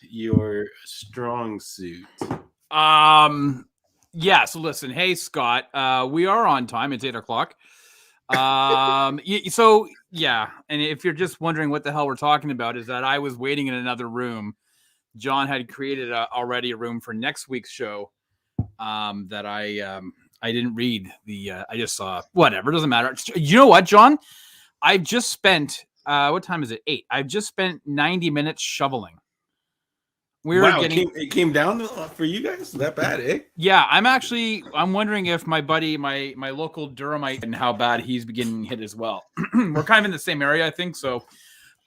your strong suit? Yeah. So listen, hey Scott, we are on time. It's 8 o'clock. So yeah, and if you're just wondering what the hell we're talking about, is that I was waiting in another room. John had created already a room for next week's show. That I didn't read I just saw whatever. It doesn't matter. You know what, John? I've just spent what time is it? 8. I've just spent 90 minutes shoveling. Wow, it came down for you guys that bad, eh? Yeah, I'm wondering if my buddy, my local Durhamite, and how bad he's getting hit as well. We're kind of in the same area, I think. So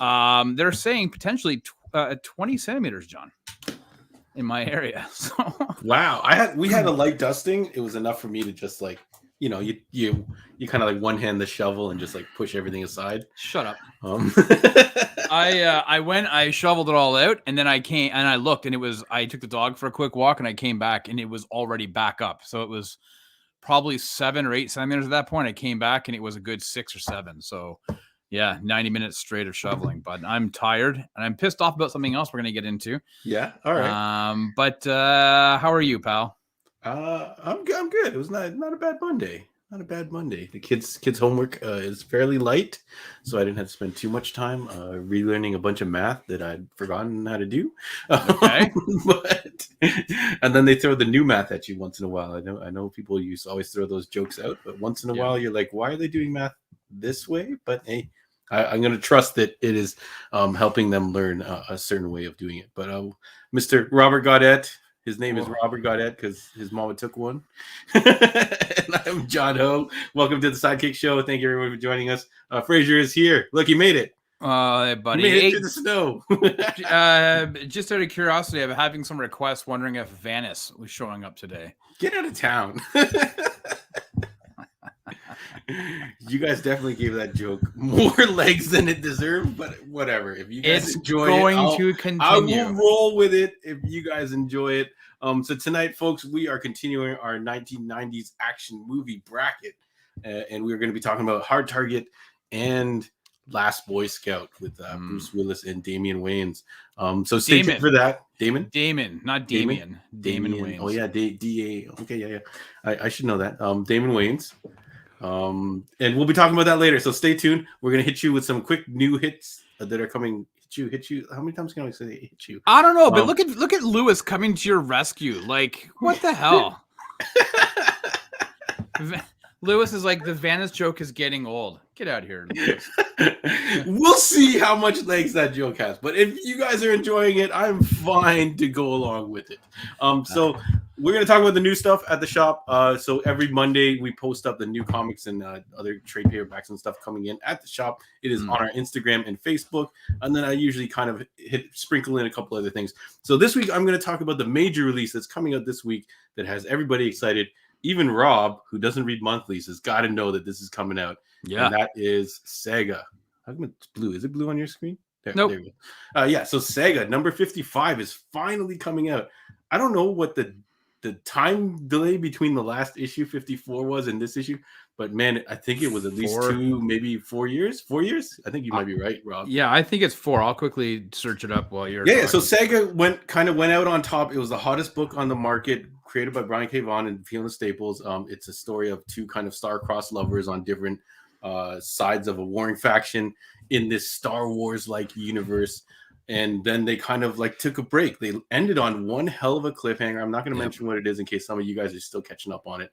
they're saying potentially 20 centimeters, John, in my area. So wow, we had a light dusting. It was enough for me to just like, you kind of like one hand the shovel and just like push everything aside. Shut up. I shoveled it all out, and then I came and I looked, and I took the dog for a quick walk, and I came back, and it was already back up. So it was probably 7 or 8 centimeters at that point. I came back, and it was a good 6 or 7. So yeah, 90 minutes straight of shoveling. But I'm tired, and I'm pissed off about something else we're gonna get into. Yeah, all right. But how are you, pal? I'm good. It was not a bad Monday. Not a bad Monday. The kids' homework is fairly light, so I didn't have to spend too much time relearning a bunch of math that I'd forgotten how to do. Okay. And then they throw the new math at you once in a while. I know people used to always throw those jokes out, but once in a while you're like, why are they doing math this way? But hey, I'm going to trust that it is helping them learn a certain way of doing it. But Mr. Robert Gaudette. His name is Robert Gaudette because his mama took one. And I'm John Ho. Welcome to the Sidekick Show. Thank you everyone for joining us. Fraser is here. Look, you made it. Buddy. You made it through the snow. Just out of curiosity, I'm having some requests wondering if Vanis was showing up today. Get out of town. You guys definitely gave that joke more legs than it deserved, but whatever. If you guys enjoy it, I will roll with it if you guys enjoy it. So tonight, folks, we are continuing our 1990s action movie bracket, and we're going to be talking about Hard Target and Last Boy Scout with Bruce Willis and Damian Wayans. So stay tuned for that. Damon, not Damian. Damon Wayans. Oh yeah, D-A. Okay, yeah. I should know that. Damon Wayans. And we'll be talking about that later, so stay tuned. We're gonna hit you with some quick new hits that are coming. Hit you. How many times can I say hit you? I don't know, but look at Lewis coming to your rescue. Like, what the hell? Lewis is like, the Vanis joke is getting old. Get out of here, Lewis. We'll see how much legs that joke has, but if you guys are enjoying it, I'm fine to go along with it. So we're going to talk about the new stuff at the shop. So every Monday we post up the new comics and other trade paperbacks and stuff coming in at the shop. It is on our Instagram and Facebook, and then I usually kind of sprinkle in a couple other things. So this week I'm going to talk about the major release that's coming out this week that has everybody excited. Even Rob, who doesn't read monthlies, has got to know that this is coming out. Yeah, and that is Sega. How come it's blue? Is it blue on your screen? Nope. There we go. Yeah, so Sega number 55 is finally coming out. I don't know what the time delay between the last issue 54 was and this issue, but man, I think it was at least 2, maybe 4 years. 4 years? I think you might be right, Rob. Yeah, I think it's 4. I'll quickly search it up while you're talking. So Sega went out on top. It was the hottest book on the market, created by Brian K. Vaughan and Fiona Staples. It's a story of two kind of star-crossed lovers on different sides of a warring faction in this Star Wars-like universe. And then they kind of like took a break. They ended on one hell of a cliffhanger. I'm not going to mention what it is in case some of you guys are still catching up on it.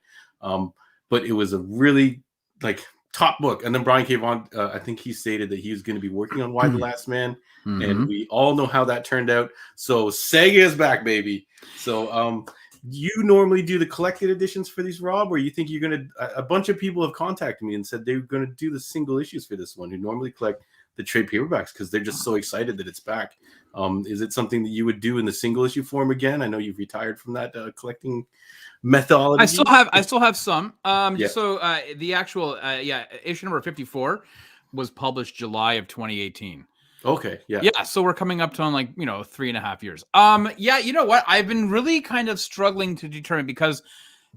But it was a really like top book. And then Brian K. Vaughan, I think he stated that he was going to be working on Why the Last Man. And we all know how that turned out. So Sega is back, baby. So you normally do the collected editions for these, Rob, or you think you're going to, a bunch of people have contacted me and said they were going to do the single issues for this one, who normally collect the trade paperbacks because they're just so excited that it's back. Is it something that you would do in the single issue form again? I know you've retired from that collecting methodology. I still have some. So the actual issue number 54 was published July of 2018. Okay. Yeah. So we're coming up to 3.5 years. You know what? I've been really kind of struggling to determine because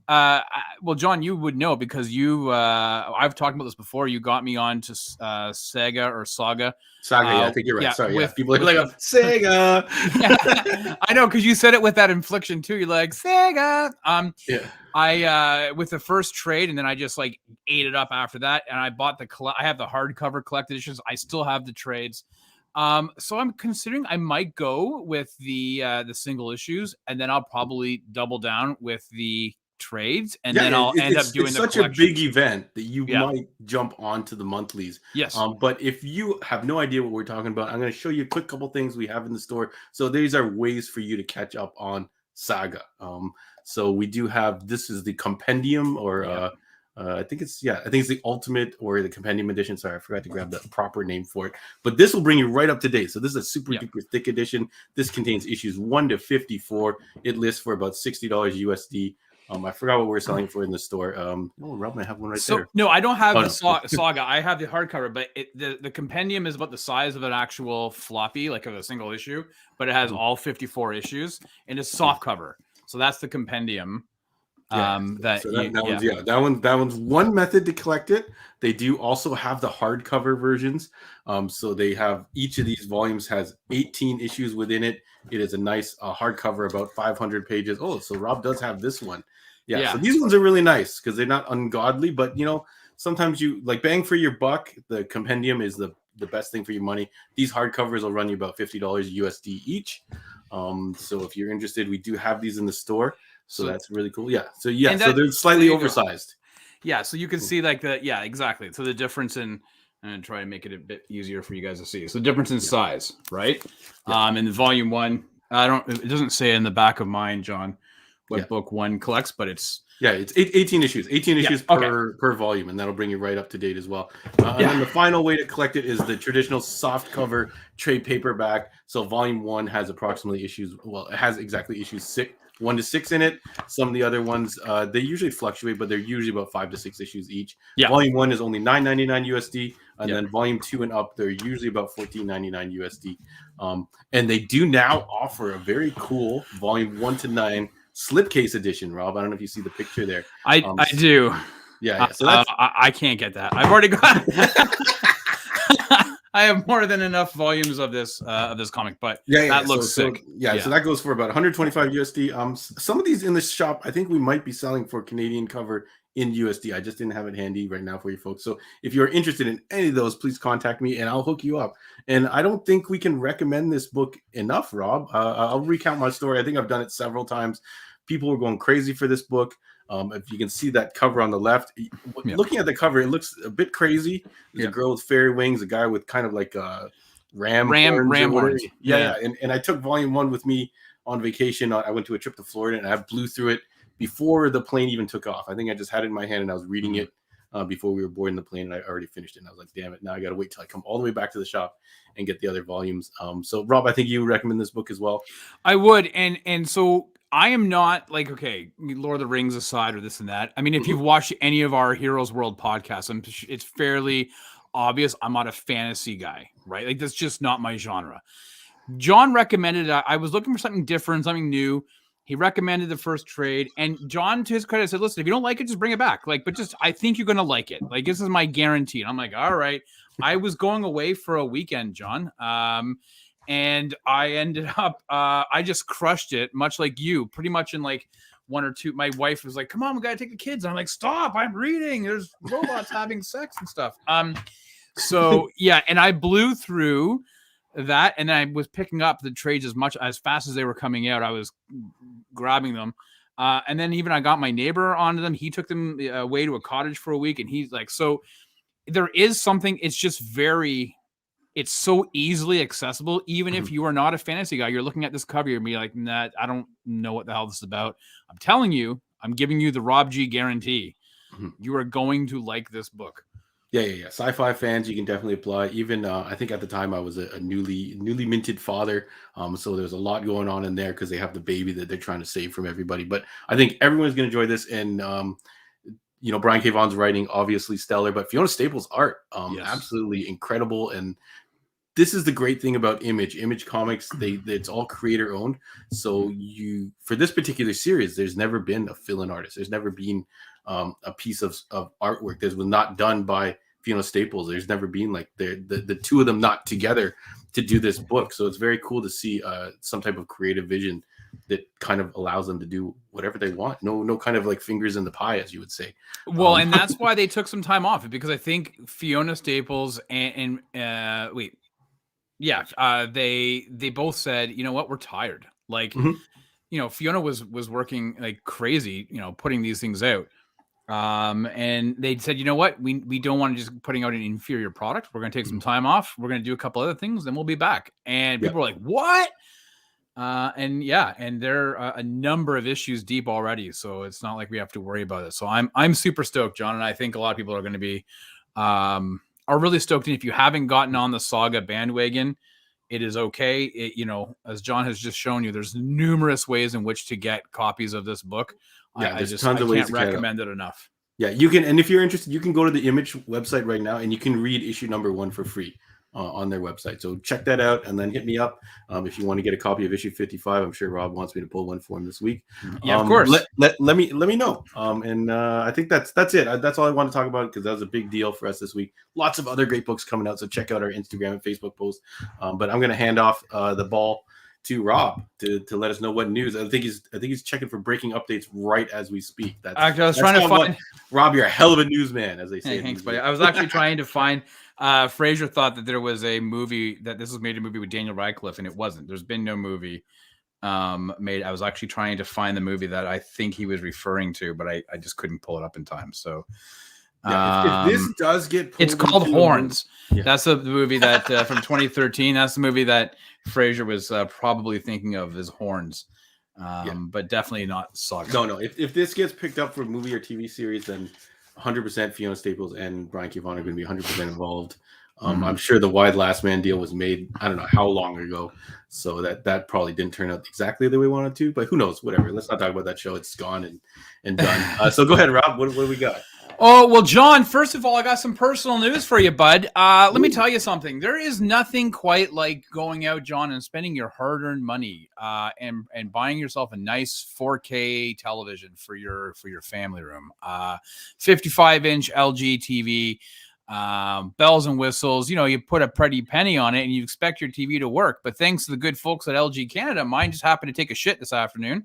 Well, John, you would know because I've talked about this before. You got me on to Sega or Saga. Saga, yeah, I think you're right. Sorry, people are like, Sega. Yeah, I know, because you said it with that inflection too. You're like, Sega. Yeah. I with the first trade, and then I just like ate it up after that. And I bought I have the hardcover collected editions. I still have the trades. So I'm considering I might go with the single issues, and then I'll probably double down with the trades, and then I'll end up doing it's the such a big event that you might jump onto the monthlies. Yes. But if you have no idea what we're talking about, I'm going to show you a quick couple things we have in the store. So these are ways for you to catch up on Saga. So we do have, this is the compendium, or I think it's the ultimate or the compendium edition. Sorry, I forgot to grab the proper name for it. But this will bring you right up to date. So this is a super duper thick edition. This contains issues 1 to 54. It lists for about $60 USD. I forgot what we're selling for in the store. Rob might have one there. No, I don't have the Saga. I have the hardcover, but the compendium is about the size of an actual floppy, like of a single issue, but it has all 54 issues, and it's soft cover. So that's the compendium. That one's one method to collect it. They do also have the hardcover versions. So they have, each of these volumes has 18 issues within it. It is a nice hardcover, about 500 pages. Oh, so Rob does have this one. Yeah. So these ones are really nice because they're not ungodly, but sometimes you like bang for your buck. The compendium is the best thing for your money. These hardcovers will run you about $50 USD each. So if you're interested, we do have these in the store. So that's really cool. Yeah. So so they're slightly oversized. Yeah. So you can see like exactly. So the difference in, and try to make it a bit easier for you guys to see. So the difference in size, right? In the volume 1, it doesn't say in the back of mine, John, what book 1 collects, but it's 18 issues, per volume, and that'll bring you right up to date as well. And then the final way to collect it is the traditional soft cover trade paperback. So volume 1 has approximately it has exactly issues 1 to 6 in it. Some of the other ones, they usually fluctuate, but they're usually about 5 to 6 issues each. Volume 1 is only $9.99 USD, and then volume 2 and up, they're usually about $14.99 USD. And they do now offer a very cool volume 1 to 9 slipcase edition. Rob, I don't know if you see the picture there. I do. Yeah. So I can't get that. I've already got. I have more than enough volumes of this comic, but that looks sick. So that goes for about 125 USD. Some of these in the shop, I think we might be selling for Canadian cover in USD. I just didn't have it handy right now for you folks. So if you're interested in any of those, please contact me and I'll hook you up. And I don't think we can recommend this book enough, Rob. I'll recount my story. I think I've done it several times. People were going crazy for this book. If you can see that cover on the left, looking at the cover, it looks a bit crazy. There's a girl with fairy wings, a guy with kind of like a ram horns. And I took volume 1 with me on vacation. I went to a trip to Florida and I blew through it before the plane even took off. I think I just had it in my hand and I was reading it before we were boarding the plane, and I already finished it. And I was like, damn it, now I got to wait till I come all the way back to the shop and get the other volumes. So Rob, I think you recommend this book as well. I would. And so I am not like, okay, Lord of the Rings aside or this and that. I mean, if you've watched any of our Heroes World podcasts, it's fairly obvious I'm not a fantasy guy, right? Like that's just not my genre. John recommended, I was looking for something different, something new. He recommended the first trade, and John, to his credit, said, listen, if you don't like it, just bring it back. Like, but just, I think you're going to like it. Like, this is my guarantee. And I'm like, all right. I was going away for a weekend, John. And I ended up, I just crushed it, much like you, pretty much in like 1 or 2. My wife was like, come on, we got to take the kids. And I'm like, stop, I'm reading. There's robots having sex and stuff. So yeah. And I blew through that, and then I was picking up the trades as fast as they were coming out. I was grabbing them, and then even I got my neighbor onto them. He took them away to a cottage for a week, and he's like, so there is something. It's just it's so easily accessible. Even if you are not a fantasy guy, you're looking at this cover, you're be like, nah, I don't know what the hell this is about. I'm telling you, I'm giving you the Rob G guarantee. You are going to like this book. Yeah. Sci-fi fans, you can definitely apply. Even I think at the time I was a newly minted father, so there's a lot going on in there because they have the baby that they're trying to save from everybody. But I think everyone's going to enjoy this, and Brian K. Vaughan's writing obviously stellar, but Fiona Staples' art absolutely incredible. And this is the great thing about Image Comics. It's all creator owned. So for this particular series, there's never been a fill-in artist. There's never been a piece of artwork that was not done by Fiona Staples. There's never been like the two of them not together to do this book. So it's very cool to see some type of creative vision that kind of allows them to do whatever they want. No kind of like fingers in the pie, as you would say. Well, and that's why they took some time off, because I think Fiona Staples they both said, you know what, we're tired. Like, Fiona was working like crazy, putting these things out. And they said, you know what, we don't want to just putting out an inferior product. We're going to take some time off. We're going to do a couple other things, then we'll be back. And people were like, what? And they're a number of issues deep already, so it's not like we have to worry about it. So I'm super stoked, John, and I think a lot of people are going to be are really stoked. And if you haven't gotten on the Saga bandwagon, it is okay. As John has just shown you, there's numerous ways in which to get copies of this book. Yeah, I can't recommend it enough. Yeah, you can, and if you're interested, you can go to the Image website right now, and you can read issue number 1 for free on their website. So check that out, and then hit me up if you want to get a copy of issue 55. I'm sure Rob wants me to pull one for him this week. Yeah, of course. Let me know. And I think that's it. That's all I want to talk about, because that was a big deal for us this week. Lots of other great books coming out. So check out our Instagram and Facebook post. But I'm going to hand off the ball to Rob to let us know what news. I think he's checking for breaking updates right as we speak. I was trying to find Rob. You're a hell of a newsman, as they say. Hey, thanks, buddy. I was actually trying to find. Fraser thought that there was a movie, that this was made a movie with Daniel Radcliffe, and it wasn't. There's been no movie made. I was actually trying to find the movie that I think he was referring to, but I just couldn't pull it up in time. So. If this does get pulled, it's called Horns. Yeah. That's the movie that from 2013. That's the movie that Fraser was probably thinking of as Horns, but definitely not Saga. No. If this gets picked up for a movie or TV series, then 100% Fiona Staples and Brian K. Vaughan are going to be 100% involved. I'm sure the wide Last Man deal was made, I don't know how long ago, so that probably didn't turn out exactly the way we wanted to, but who knows, whatever. Let's not talk about that show. It's gone and done. So go ahead, Rob. What do we got? Oh, well, John, first of all, I got some personal news for you, bud. Let me tell you something. There is nothing quite like going out, John, and spending your hard-earned money and buying yourself a nice 4K television for your family room. 55-inch LG TV, bells and whistles. You put a pretty penny on it and you expect your TV to work. But thanks to the good folks at LG Canada, mine just happened to take a shit this afternoon.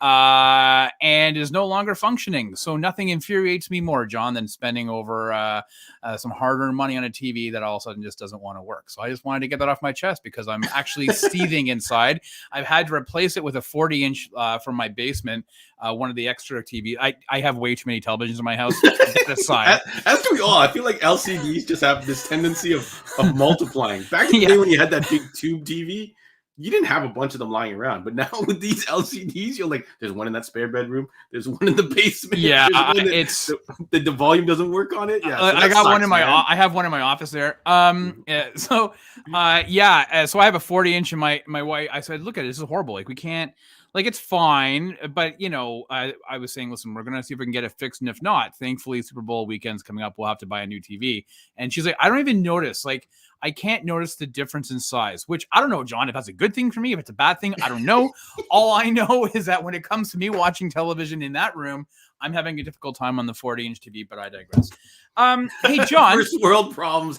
And is no longer functioning. So nothing infuriates me more, John, than spending over some hard-earned money on a TV that all of a sudden just doesn't want to work. So I just wanted to get that off my chest, because I'm actually seething inside. I've had to replace it with a 40-inch from my basement, one of the extra TV. I have way too many televisions in my house. Aside. As do we all. I feel like LCDs just have this tendency of multiplying. Back in the day when you had that big tube TV, you didn't have a bunch of them lying around, but now with these LCDs, you're like, there's one in that spare bedroom, there's one in the basement. Yeah, it's the volume doesn't work on it. Yeah, so I got one in my. I have one in my office there. So I have a 40-inch in my wife. I said, look at it, this is horrible. Like, we can't. Like, it's fine, but I was saying, listen, we're gonna see if we can get it fixed, and if not, thankfully Super Bowl weekend's coming up. We'll have to buy a new TV. And she's like, I don't even notice. Like, I can't notice the difference in size, which I don't know, John, if that's a good thing for me, if it's a bad thing, I don't know. All I know is that when it comes to me watching television in that room, I'm having a difficult time on the 40-inch TV, but I digress. Hey, John. First world problems.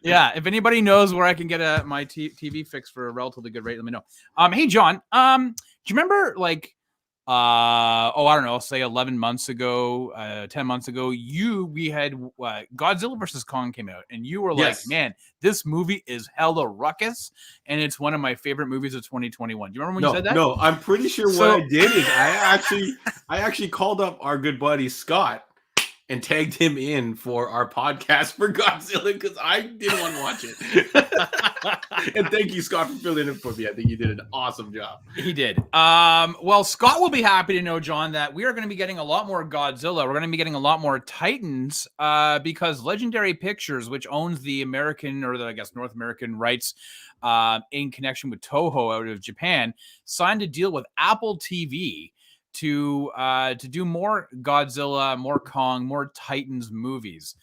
Yeah, if anybody knows where I can get my TV fixed for a relatively good rate, let me know. Hey, John, do you remember, like, I don't know, say 11 months ago, 10 months ago, we had Godzilla vs. Kong came out, and you were like, man, this movie is hella ruckus, and it's one of my favorite movies of 2021. Do you remember when you said that? No, I'm pretty sure what I did is I actually called up our good buddy Scott and tagged him in for our podcast for Godzilla, because I didn't want to watch it. And thank you, Scott, for filling in for me. I think you did an awesome job. He did. Well, Scott will be happy to know, John, that we are going to be getting a lot more Godzilla. We're going to be getting a lot more Titans because Legendary Pictures, which owns the American, or I guess North American rights in connection with Toho out of Japan, signed a deal with Apple TV to do more Godzilla, more Kong, more Titans movies.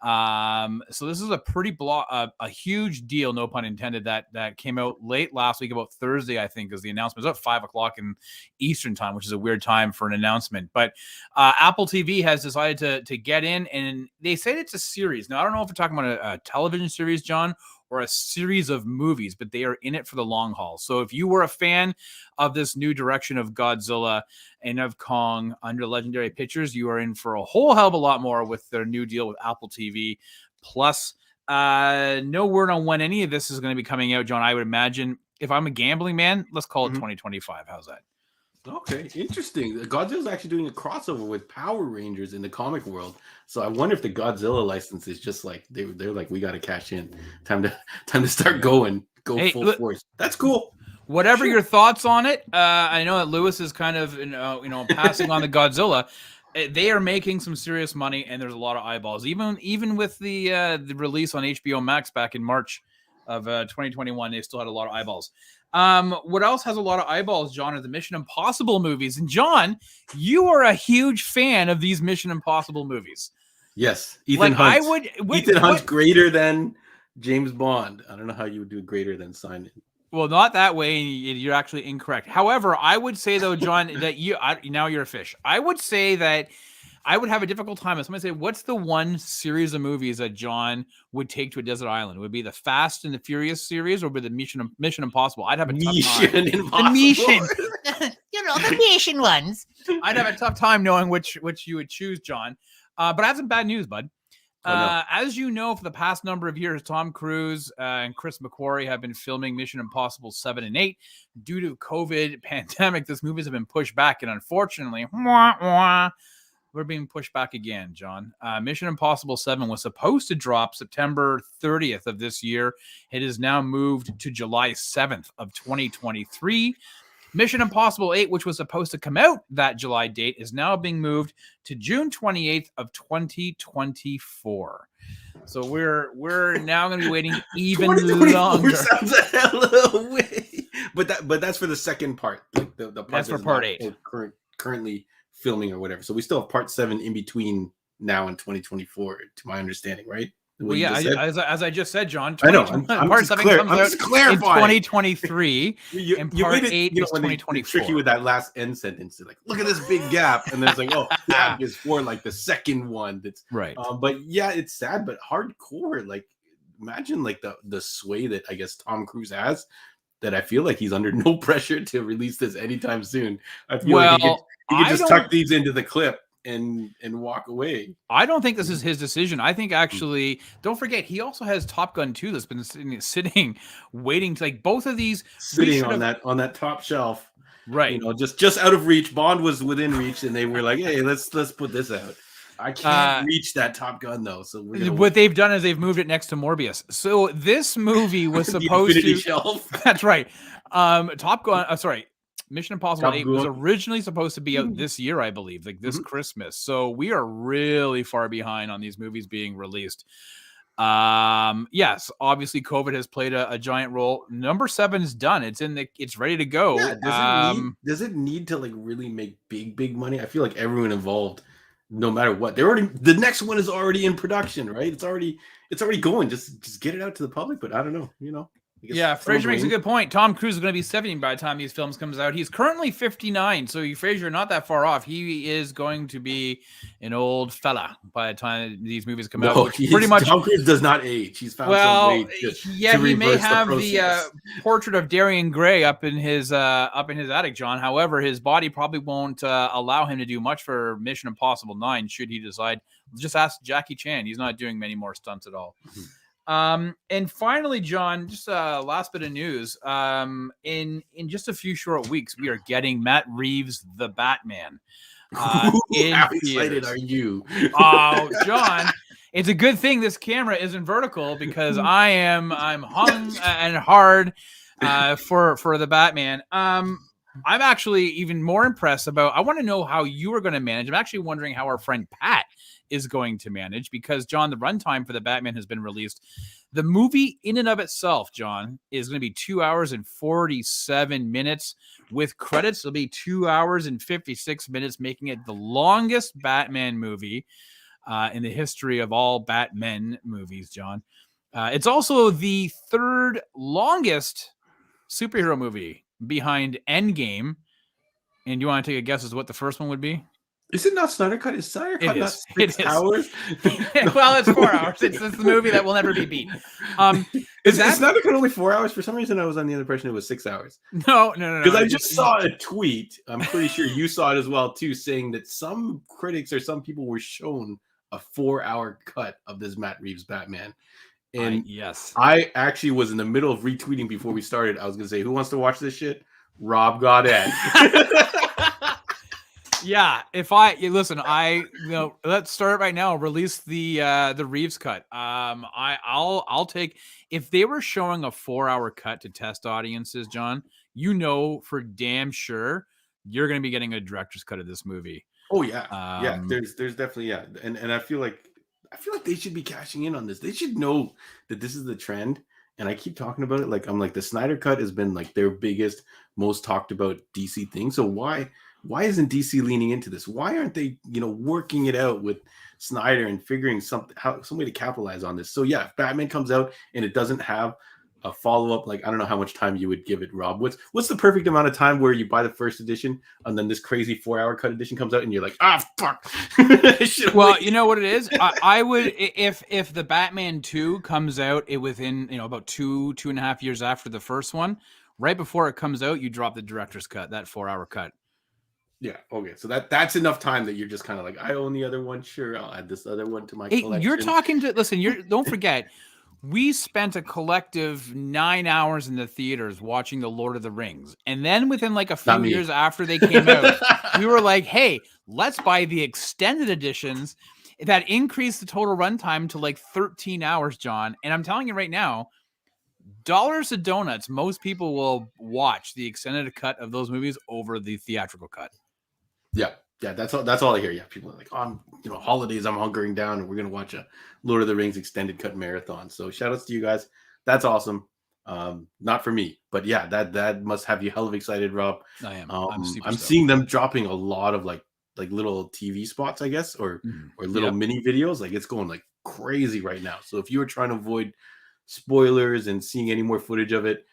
So this is a pretty a huge deal, no pun intended, that came out late last week, about Thursday, I think, is the announcement. It was at 5:00 in Eastern time, which is a weird time for an announcement. But Apple TV has decided to get in, and they said it's a series. Now, I don't know if we're talking about a television series, John, or a series of movies, but they are in it for the long haul. So if you were a fan of this new direction of Godzilla and of Kong under Legendary Pictures, you are in for a whole hell of a lot more with their new deal with Apple TV. Plus, no word on when any of this is going to be coming out, John. I would imagine, if I'm a gambling man, let's call it 2025. How's that? Okay, interesting. Godzilla's actually doing a crossover with Power Rangers in the comic world. So I wonder if the Godzilla license is just like they're like, we got to cash in. Time to start go full force. That's cool. Whatever your thoughts on it, I know that Lewis is kind of passing on the Godzilla. They are making some serious money, and there's a lot of eyeballs. Even with the release on HBO Max back in March of 2021, they still had a lot of eyeballs. What else has a lot of eyeballs, John, are the Mission Impossible movies. And John, you are a huge fan of these Mission Impossible movies. Yes, Ethan Hunt. Ethan Hunt's greater than James Bond. I don't know how you would do greater than sign it. Well, not that way. You're actually incorrect. However, I would say though, John, that now you're a fish. I would say that I would have a difficult time if somebody say, what's the one series of movies that John would take to a desert island? Would it be the Fast and the Furious series, or would it be the Mission Impossible? I'd have a tough time. The Mission ones. I'd have a tough time knowing which you would choose, John. But I have some bad news, bud. As you know, for the past number of years, Tom Cruise and Chris McQuarrie have been filming Mission Impossible 7 and 8. Due to COVID pandemic, these movies have been pushed back, and unfortunately, we're being pushed back again, John. Mission Impossible 7 was supposed to drop September 30th of this year. It is now moved to July 7th of 2023. Mission Impossible 8, which was supposed to come out that July date, is now being moved to June 28th of 2024. So we're now going to be waiting even longer. Sounds a hell of a way. But that's for the second part. Like the part that's for part 8. Currently filming or whatever. So we still have part 7 in between now and 2024, to my understanding, right? Well, yeah, as I just said, John. I know. Part 7 comes out in 2023, and part 8 is 2024. Tricky with that last end sentence. Like, look at this big gap, and then it's like, oh, that is for like the second one. That's right. But yeah, it's sad, but hardcore. Like, imagine like the sway that I guess Tom Cruise has. That I feel like he's under no pressure to release this anytime soon. I feel like he could just tuck these into the clip and walk away. I don't think this is his decision. I think actually, don't forget, he also has Top Gun 2 that's been sitting waiting to, like, both of these sitting on that top shelf, right? You know, just out of reach. Bond was within reach, and they were like, hey, let's put this out. I can't reach that Top Gun though. So what they've done is they've moved it next to Morbius. So this movie was supposed to. Shelf. That's right. Top Gun. Sorry. Mission Impossible 8 was originally supposed to be out this year, I believe, like this Christmas. So we are really far behind on these movies being released. Yes, obviously COVID has played a giant role. Number 7 is done. It's ready to go. Yeah, does it need to like really make big money? I feel like everyone involved, no matter what, the next one is already in production, right? It's already going. Just get it out to the public. But I don't know, Yeah, Fraser makes a good point. Tom Cruise is going to be 70 by the time these films comes out. He's currently 59, so Fraser, not that far off. He is going to be an old fella by the time these movies come out. Pretty much, Tom Cruise does not age. He's found some way he may have the portrait of Darian Gray up in his attic, John. However, his body probably won't allow him to do much for Mission Impossible 9. Should he decide? Just ask Jackie Chan. He's not doing many more stunts at all. And finally, John, just last bit of news. In just a few short weeks, we are getting Matt Reeves' The Batman. How excited are you? Oh, John, it's a good thing this camera isn't vertical because I'm hung and hard for The Batman. I'm actually even more impressed I want to know how you are going to manage. I'm actually wondering how our friend Pat is going to manage, because John, the runtime for The Batman has been released. The movie in and of itself, John, is going to be 2 hours and 47 minutes. With credits, it'll be 2 hours and 56 minutes, making it the longest Batman movie. in the history of all Batman movies, John. It's also the third longest superhero movie behind Endgame. And you want to take a guess as to what the first one would be? Is it not Snyder Cut? Is Snyder Cut not 6 hours? Well, it's 4 hours. It's the movie that will never be beat. Is Snyder Cut only 4 hours? For some reason, I was on the other impression it was 6 hours. No. Because I just saw a tweet. I'm pretty sure you saw it as well, too, saying that some critics or some people were shown a 4-hour cut of this Matt Reeves Batman. And yes, I actually was in the middle of retweeting before we started. I was going to say, who wants to watch this shit? Rob got it. Yeah, let's start right now. Release the Reeves cut. I'll take, if they were showing a 4-hour cut to test audiences, John, for damn sure you're going to be getting a director's cut of this movie. Oh yeah, There's definitely and I feel like they should be cashing in on this. They should know that this is the trend. And I keep talking about it. Like I'm like, the Snyder Cut has been like their biggest, most talked about DC thing. So why isn't DC leaning into this? Why aren't they, working it out with Snyder and figuring some way to capitalize on this? So yeah, if Batman comes out and it doesn't have a follow-up, like I don't know how much time you would give it, Rob. What's the perfect amount of time where you buy the first edition and then this crazy 4-hour cut edition comes out and you're like, fuck. Well, you know what it is? I would, if the Batman 2 comes out within about 2.5 years after the first one, right before it comes out, you drop the director's cut, that 4-hour cut. Yeah. Okay. So that's enough time that you're just kind of like, I own the other one. Sure, I'll add this other one to my collection. You're talking to don't forget. We spent a collective 9 hours in the theaters watching The Lord of the Rings. And then within like a few years after they came out, we were like, hey, let's buy the extended editions that increased the total runtime to like 13 hours, John. And I'm telling you right now, dollars to donuts, most people will watch the extended cut of those movies over the theatrical cut. Yeah. Yeah, that's all I hear. Yeah, people are like, holidays, I'm hunkering down, and we're gonna watch a Lord of the Rings extended cut marathon. So shout outs to you guys. That's awesome. Not for me, but yeah, that must have you hell of excited, Rob. I am. I'm seeing them dropping a lot of like little TV spots, I guess, or little mini videos. Like it's going like crazy right now. So if you were trying to avoid spoilers and seeing any more footage of it,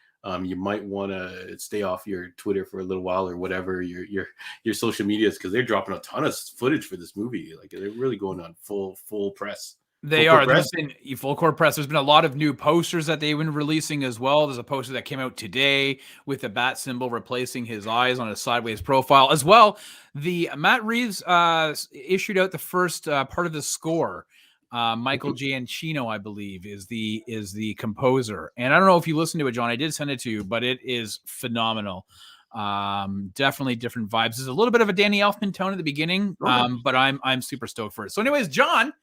you might want to stay off your Twitter for a little while or whatever your social medias, because they're dropping a ton of footage for this movie. Like they're really going on full press. There's been full court press. There's been a lot of new posters that they've been releasing as well. There's a poster that came out today with the bat symbol replacing his eyes on a sideways profile as well. The Matt Reeves issued out the first part of the score. Michael Giacchino, I believe, is the composer. And I don't know if you listened to it, John. I did send it to you, but it is phenomenal. Definitely different vibes. There's a little bit of a Danny Elfman tone at the beginning, but I'm super stoked for it. So anyways, John,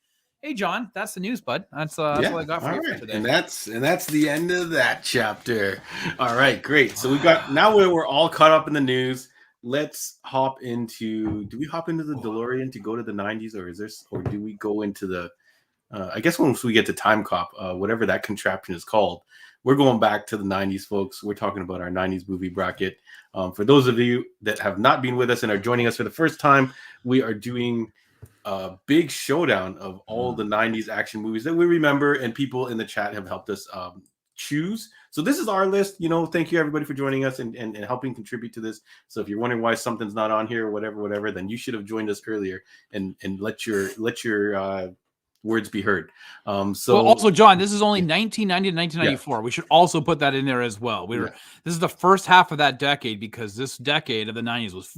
hey John, that's the news, bud. That's all I got for you for today. And that's the end of that chapter. All right, great. So we got, now we're all caught up in the news. Let's hop into, do we hop into the DeLorean to go to the 90s, or do we go into the I guess once we get to Time Cop, whatever that contraption is called, we're going back to the 90s, folks. We're talking about our 90s movie bracket. For those of you that have not been with us and are joining us for the first time, we are doing a big showdown of all the 90s action movies that we remember, and people in the chat have helped us choose. So this is our list. Thank you everybody for joining us and helping contribute to this. So if you're wondering why something's not on here or whatever, then you should have joined us earlier and let your words be heard. Also, John, this is only 1990 to 1994. We should also put that in there as well. This is the first half of that decade, because this decade of the 90s was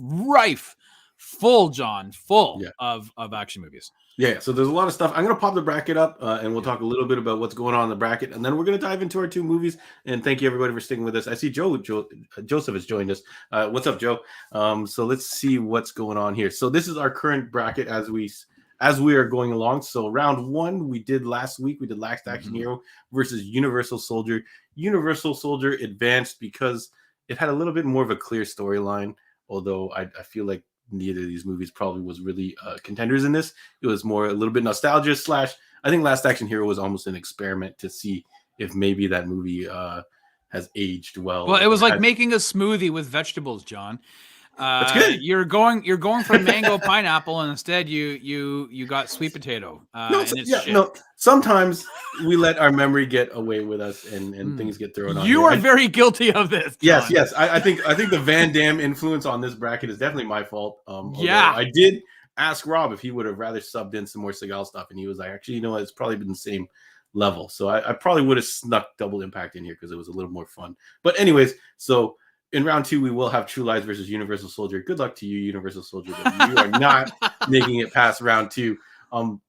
full of action movies. Yeah, so there's a lot of stuff. I'm going to pop the bracket up and we'll talk a little bit about what's going on in the bracket, and then we're going to dive into our two movies. And thank you everybody for sticking with us. I see Joseph has joined us. What's up, Joe? So let's see what's going on here. So this is our current bracket as we are going along. So round one, we did last week. We did Last Action Hero versus Universal Soldier. Universal Soldier advanced because it had a little bit more of a clear storyline, although I feel like neither of these movies probably was really contenders in this. It was more a little bit nostalgia / I think Last Action Hero was almost an experiment to see if maybe that movie has aged well. Well, it was like making a smoothie with vegetables, John. That's good. You're going for mango pineapple, and instead you got sweet potato. No, and it's shit. no. Sometimes we let our memory get away with us, and things get thrown on. You are very guilty of this, John. Yes. I think the Van Damme influence on this bracket is definitely my fault. Yeah, I did ask Rob if he would have rather subbed in some more Seagal stuff, and he was like, actually, you know what? It's probably been the same level. So I probably would have snuck Double Impact in here because it was a little more fun. But anyways, so in round 2, we will have True Lies versus Universal Soldier. Good luck to you, Universal Soldier. But you are not making it past round 2.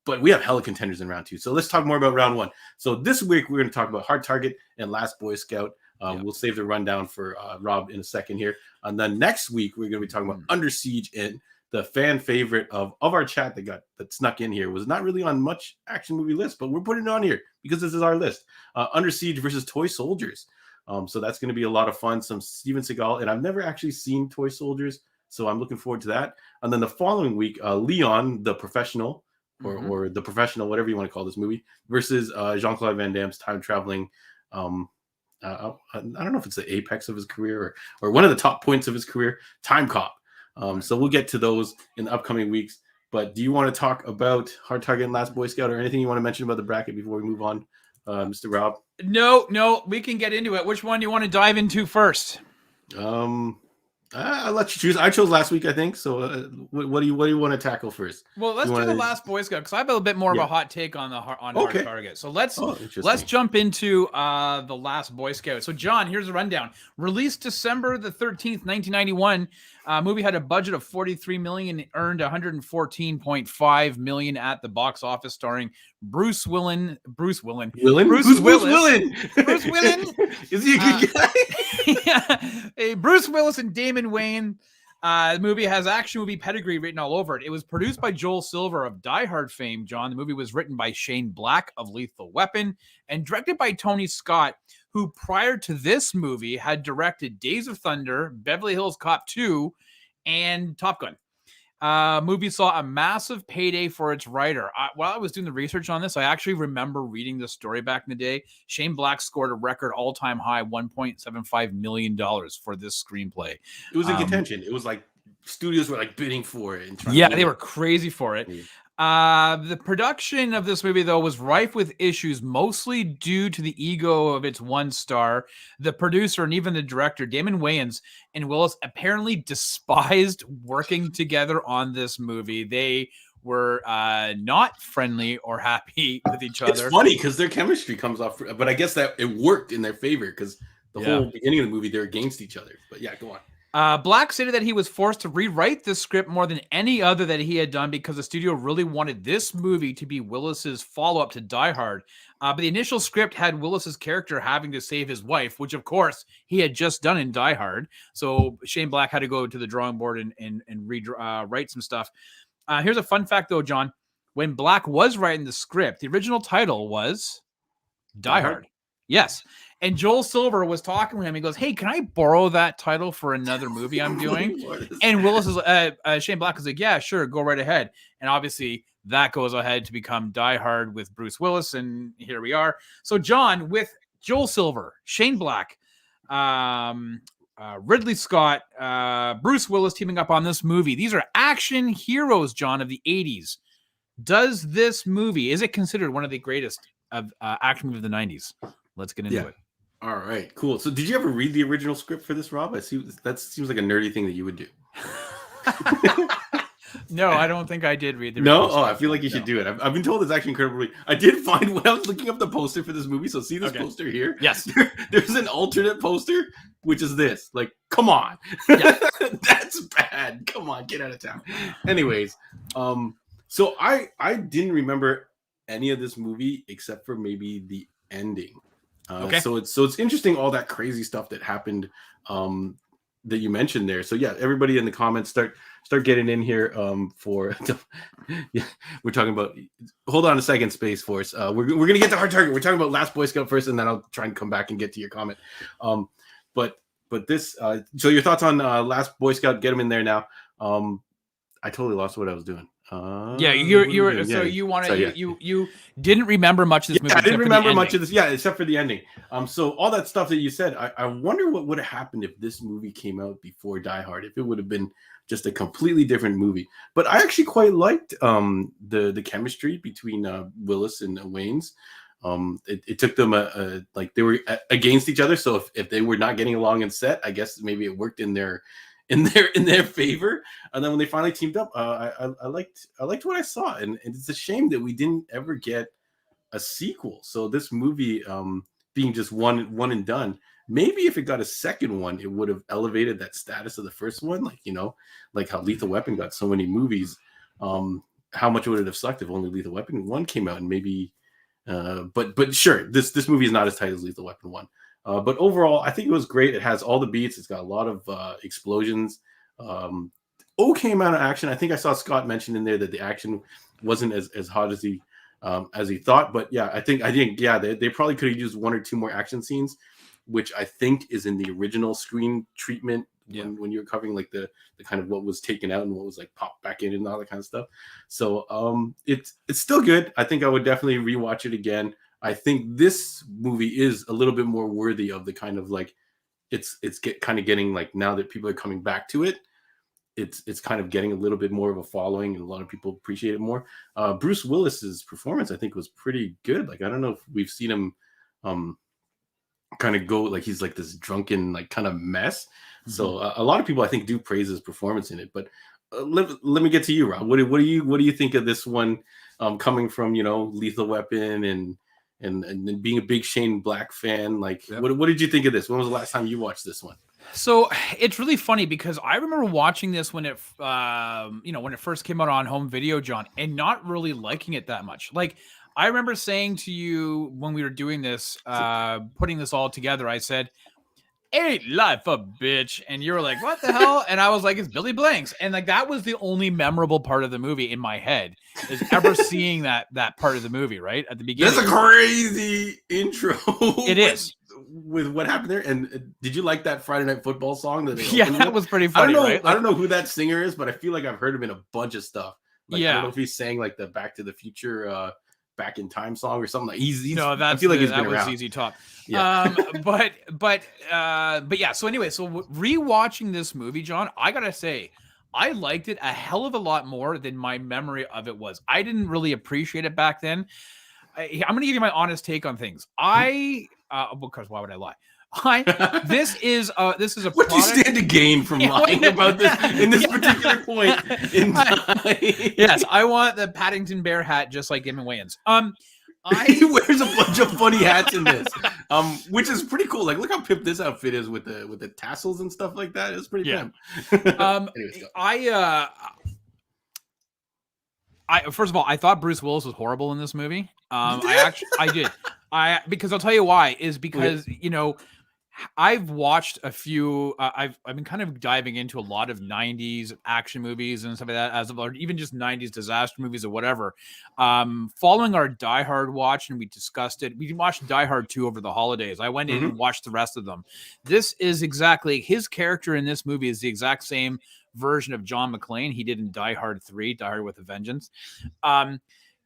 But we have hella contenders in round 2. So let's talk more about round 1. So this week, we're going to talk about Hard Target and Last Boy Scout. We'll save the rundown for Rob in a second here. And then next week, we're going to be talking about Under Siege, and the fan favorite of our chat that snuck in here was not really on much action movie list, but we're putting it on here because this is our list. Under Siege versus Toy Soldiers. So that's going to be a lot of fun. Some Steven Seagal, and I've never actually seen Toy Soldiers, so I'm looking forward to that. And then the following week, Leon, the Professional, or The Professional, whatever you want to call this movie, versus Jean-Claude Van Damme's time-traveling, I don't know if it's the apex of his career or one of the top points of his career, Time Cop. So we'll get to those in the upcoming weeks. But do you want to talk about Hard Target and Last Boy Scout, or anything you want to mention about the bracket before we move on, Mr. Rob? No, we can get into it. Which one do you want to dive into first? I'll let you choose. I chose last week, I think. So what do you want to tackle first? Well, let's do the Last Boy Scout, because I have a bit more of a hot take on Hard Target. So let's jump into the Last Boy Scout. So John, here's a rundown. Released December the 13th, 1991. Movie had a budget of $43 million, earned $114.5 million at the box office, starring Bruce Willis. Bruce Willis. Is he a good guy? Yeah. Bruce Willis and Damon Wayans. The movie has action movie pedigree written all over it. It was produced by Joel Silver of Die Hard fame, John. The movie was written by Shane Black of Lethal Weapon and directed by Tony Scott, who prior to this movie had directed Days of Thunder, Beverly Hills Cop 2, and Top Gun. Movie saw a massive payday for its writer. While I was doing the research on this, I actually remember reading this story back in the day. Shane Black scored a record all-time high $1.75 million for this screenplay. It was in contention. It was like studios were like bidding for it. They were crazy for it. Yeah. The production of this movie, though, was rife with issues, mostly due to the ego of its one star. The producer and even the director, Damon Wayans and Willis, apparently despised working together on this movie. They were not friendly or happy with each other. It's funny because their chemistry comes off, but I guess that it worked in their favor because the whole beginning of the movie, they're against each other. But yeah, go on. Black stated that he was forced to rewrite this script more than any other that he had done because the studio really wanted this movie to be Willis's follow-up to Die Hard. But the initial script had Willis's character having to save his wife, which of course he had just done in Die Hard. So Shane Black had to go to the drawing board and write some stuff. Here's a fun fact though, John. When Black was writing the script, the original title was Die Hard. Yes. And Joel Silver was talking to him. He goes, "Hey, can I borrow that title for another movie I'm doing?" And Willis is Shane Black is like, "Yeah, sure, go right ahead." And obviously that goes ahead to become Die Hard with Bruce Willis, and here we are. So John, with Joel Silver, Shane Black, Ridley Scott, Bruce Willis teaming up on this movie. These are action heroes, John, of the 80s. Is it considered one of the greatest of action movies of the 90s? Let's get into it. All right, cool. So did you ever read the original script for this, Rob? That seems like a nerdy thing that you would do. No, I don't think I did read the original script. I feel like you should do it. I've been told it's actually incredibly. I did find when I was looking up the poster for this movie. So see this poster here? Yes. There's an alternate poster, which is this. Like, come on. Yeah. That's bad. Come on, get out of town. Anyways, so I didn't remember any of this movie except for maybe the ending. So it's interesting, all that crazy stuff that happened that you mentioned there. So yeah, everybody in the comments start getting in here for we're talking about, hold on a second, Space Force. We're gonna get to Hard Target. We're talking about Last Boy Scout first, and then I'll try and come back and get to your comment. But this so your thoughts on Last Boy Scout, get them in there now. I totally lost what I was doing. Yeah, you're so you want to you didn't remember much of this movie. I didn't remember much of this. Yeah, except for the ending. So all that stuff that you said, I wonder what would have happened if this movie came out before Die Hard. If it would have been just a completely different movie. But I actually quite liked the chemistry between Willis and Waynes. It took them like they were against each other. So if they were not getting along in set, I guess maybe it worked in their favor. And then when they finally teamed up, I liked what I saw, and it's a shame that we didn't ever get a sequel. So this movie being just one and done, maybe if it got a second one, it would have elevated that status of the first one. Like, you know, like how Lethal Weapon got so many movies. How much would it have sucked if only Lethal Weapon 1 came out? And maybe but sure, this movie is not as tight as Lethal Weapon 1. But overall, I think it was great. It has all the beats. It's got a lot of explosions. Okay amount of action. I think I saw Scott mention in there that the action wasn't as hot as he thought. But yeah, I think yeah, they probably could have used one or two more action scenes, which I think is in the original screen treatment. Yeah. When you're covering like the kind of what was taken out and what was like popped back in and all that kind of stuff. So it's still good. I think I would definitely rewatch it again. I think this movie is a little bit more worthy of the kind of like it's kind of getting like, now that people are coming back to it, it's kind of getting a little bit more of a following, and a lot of people appreciate it more. Bruce Willis's performance, I think, was pretty good. Like, I don't know if we've seen him kind of go like he's like this drunken like kind of mess. Mm-hmm. So a lot of people I think do praise his performance in it. But let me get to you, Rob. What do you think of this one, coming from, you know, Lethal Weapon and being a big Shane Black fan? Like, yep. What did you think of this? When was the last time you watched this one? So it's really funny because I remember watching this when it, when it first came out on home video, John, and not really liking it that much. Like, I remember saying to you when we were doing this, putting this all together, I said, "Ain't life a bitch?" And you were like, "What the hell?" And I was like, "It's Billy Blanks." And like, that was the only memorable part of the movie in my head, is ever seeing that part of the movie, right at the beginning. That's a crazy intro. It is. With what happened there. And did you like that Friday Night Football song that that was pretty funny? Right? I don't know who that singer is, but I feel like I've heard him in a bunch of stuff. Like, yeah, I don't know if he sang like the Back to the Future Back in Time song or something. Like he's no, that's, I feel like that was easy top. Yeah. But yeah. So anyway, so rewatching this movie, John, I gotta say, I liked it a hell of a lot more than my memory of it was. I didn't really appreciate it back then. I'm gonna give you my honest take on things. Because why would I lie? This is a what product. Do you stand to gain from lying about this in this particular point in time? Yes, I want the Paddington Bear hat, just like Damon Wayans. He wears a bunch of funny hats in this, which is pretty cool. Like, look how pimp this outfit is with the tassels and stuff like that. It's pretty pimp. Anyways, first of all, I thought Bruce Willis was horrible in this movie. I did. Because I'll tell you why, is because, you know, I've watched a few, I've been kind of diving into a lot of 90s action movies and stuff like that, or even just 90s disaster movies or whatever. Following our Die Hard watch, and we discussed it. We watched Die Hard 2 over the holidays. I went in and watched the rest of them. This is exactly, his character in this movie is the exact same version of John McClane he did in Die Hard 3, Die Hard with a Vengeance.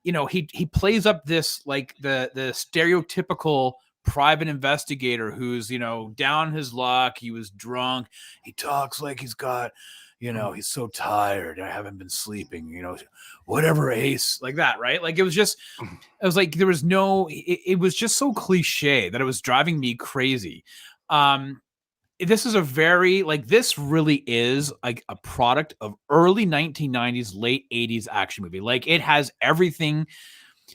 You know, he plays up this, like, the stereotypical private investigator who's, you know, down his luck. He was drunk. He talks like he's got, you know, he's so tired. I haven't been sleeping, you know, whatever, Ace, like that, right? Like, it was like, there was no, it was just so cliche that it was driving me crazy. This is a very, like, this really is like a product of early 1990s, late 80s action movie. Like, it has everything,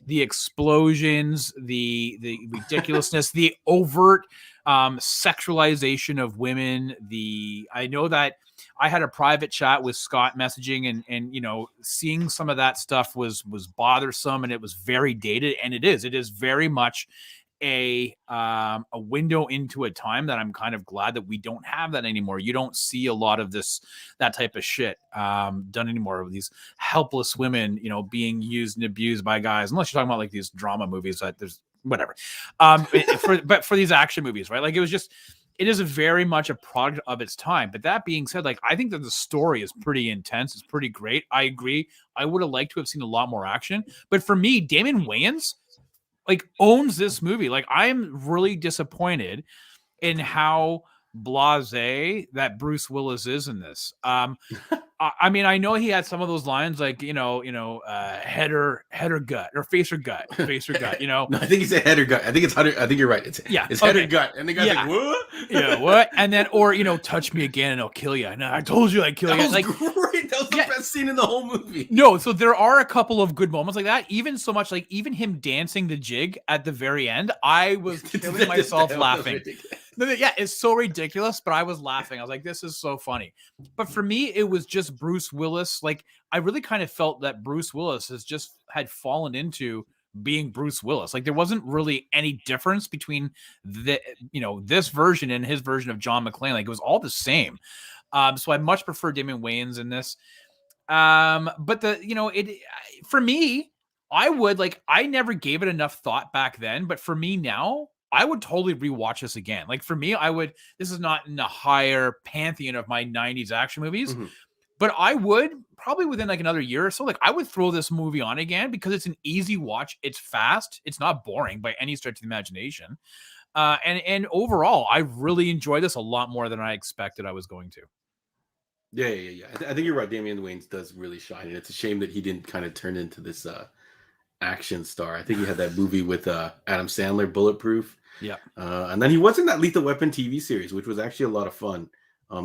the explosions, the ridiculousness, the overt sexualization of women. I know that I had a private chat with Scott messaging, and you know, seeing some of that stuff was bothersome, and it was very dated, and it is very much a window into a time that I'm kind of glad that we don't have that anymore. You don't see a lot of that type of shit done anymore, of these helpless women, you know, being used and abused by guys, unless you're talking about like these drama movies that there's whatever. But for these action movies, right? Like, it was just, it is a very much a product of its time. But that being said, like I think that the story is pretty intense. It's pretty great. I agree. I would have liked to have seen a lot more action. But for me, Damon Wayans like owns this movie. Like I'm really disappointed in how blasé that Bruce Willis is in this. I mean, I know he had some of those lines like, head or gut or face or gut, No, I think he said head or gut. I think it's head. I think you're right. It's head or gut. And the guy's like, what? Yeah, what? And then, or, touch me again and I'll kill you. No, I told you I'd kill you. That was like, great. That was the best scene in the whole movie. No, so there are a couple of good moments like that. Even so much like even him dancing the jig at the very end, I was killing myself laughing. Yeah, it's so ridiculous, but I was laughing. I was like, this is so funny. But for me, it was just Bruce Willis. Like, I really kind of felt that Bruce Willis had fallen into being Bruce Willis. Like, there wasn't really any difference between this version and his version of John McClane. Like, it was all the same. So I much prefer Damon Wayans in this. But for me, I never gave it enough thought back then, but for me now, I would totally rewatch this again. Like for me, this is not in the higher pantheon of my 90s action movies, but I would probably within like another year or so, like I would throw this movie on again because it's an easy watch. It's fast. It's not boring by any stretch of the imagination. And overall, I really enjoy this a lot more than I expected I was going to. Yeah. I think you're right. Damian Wayans does really shine. And it's a shame that he didn't kind of turn into this, action star. I think he had that movie with Adam Sandler, Bulletproof. Yeah. And then he was in that Lethal Weapon TV series, which was actually a lot of fun.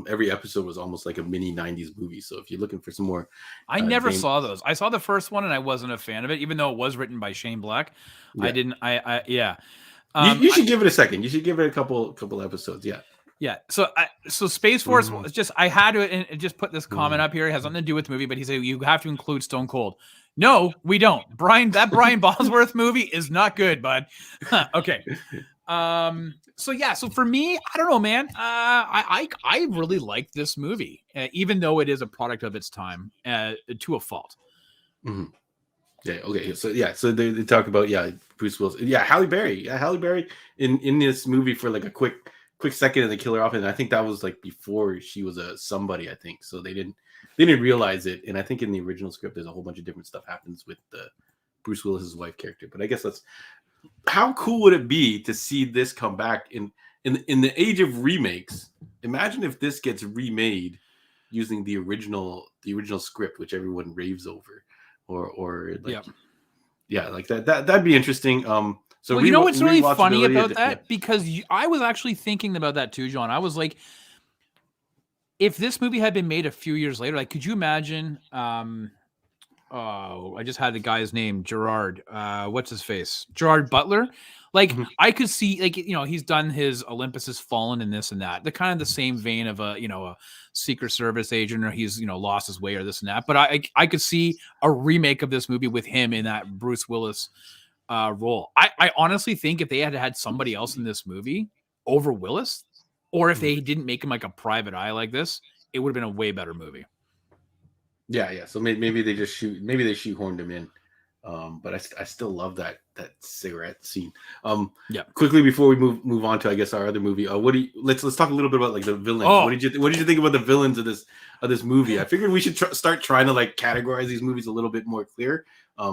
Every episode was almost like a mini 90s movie. So if you're looking for some more, I never saw those. I saw the first one and I wasn't a fan of it, even though it was written by Shane Black. Yeah. You should give it a second. You should give it a couple episodes. Yeah. Yeah. So Space Force was just, I had to just put this comment up here. It has nothing to do with the movie, but he said, you have to include Stone Cold. No, we don't. Brian Bosworth movie is not good, bud. Okay. So for me, I don't know, man. I really like this movie, even though it is a product of its time, to a fault. Mm-hmm. Yeah. Okay. So they talk about Bruce Willis. Yeah, Halle Berry. Yeah, Halle Berry in this movie for like a quick second and they kill her off, and I think that was like before she was a somebody. I think so. They didn't realize it, and I think in the original script there's a whole bunch of different stuff happens with the Bruce Willis's wife character. But I guess that's how cool would it be to see this come back in the age of remakes? Imagine if this gets remade using the original script, which everyone raves over, or like like that'd be interesting. So you know what's really funny about that? Because I was actually thinking about that too, John. I was like, if this movie had been made a few years later, like, could you imagine? I just had the guy's name, Gerard. What's his face? Gerard Butler. Like, I could see, like, he's done his Olympus Has Fallen and this and that. The kind of the same vein of a Secret Service agent, or he's lost his way or this and that. But I could see a remake of this movie with him in that Bruce Willis role. I honestly think if they had somebody else in this movie over Willis, or if they didn't make him like a private eye like this, it would have been a way better movie. Yeah. So maybe they shoehorned him in. But I still love that cigarette scene. Quickly before we move on to I guess our other movie. Let's talk a little bit about like the villains. What did you think about the villains of this movie? I figured we should start trying to like categorize these movies a little bit more clear.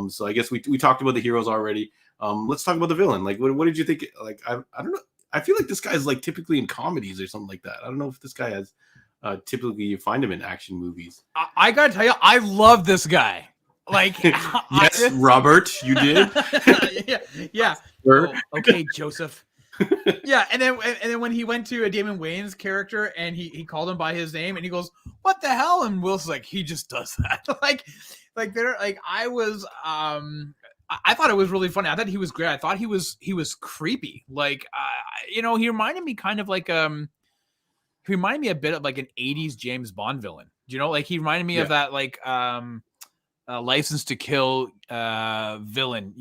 So I guess we talked about the heroes already. Let's talk about the villain. Like what did you think? Like I don't know. I feel like this guy's like typically in comedies or something like that. I don't know if this guy has typically you find him in action movies. I gotta tell you, I love this guy. Like, yes, Robert, you did. yeah. Oh, okay, Joseph. Yeah, and then when he went to a Damon Wayans character and he called him by his name and he goes, "What the hell?" And Will's like, he just does that. I thought it was really funny. I thought he was great. I thought he was creepy. Like, he reminded me kind of like he reminded me a bit of like an 80s James Bond villain. Like he reminded me of that like License to Kill villain,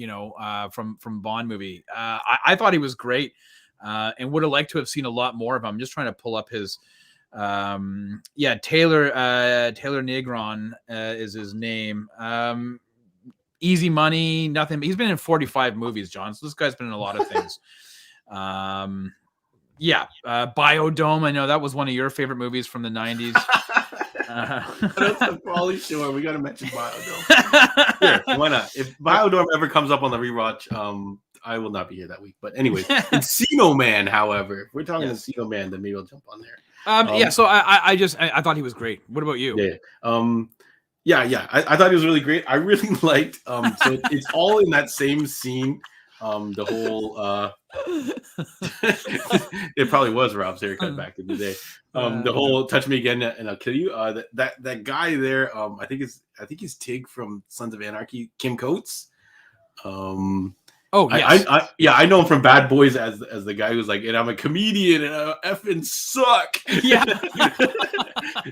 from Bond movie. I thought he was great and would have liked to have seen a lot more of him. I'm just trying to pull up his Taylor Negron is his name. Easy Money, nothing. He's been in 45 movies, John. So this guy's been in a lot of things. Yeah, Biodome. I know that was one of your favorite movies from the 90s. That's the Pauly Shore. We got to mention Biodome. Sure, why not? If Biodome ever comes up on the rewatch, I will not be here that week. But anyways, Encino Man, however, if we're talking Encino Man, then maybe I'll jump on there. Yeah, so I thought he was great. What about you? Yeah. I thought he was really great. I really liked. So it's all in that same scene. The whole it probably was Rob's haircut back in the day. The whole "touch me again and I'll kill you." That guy there. I think he's Tig from Sons of Anarchy. Kim Coates. Oh yes. I know him from Bad Boys as the guy who's like, and I'm a comedian and I effing suck. Yeah.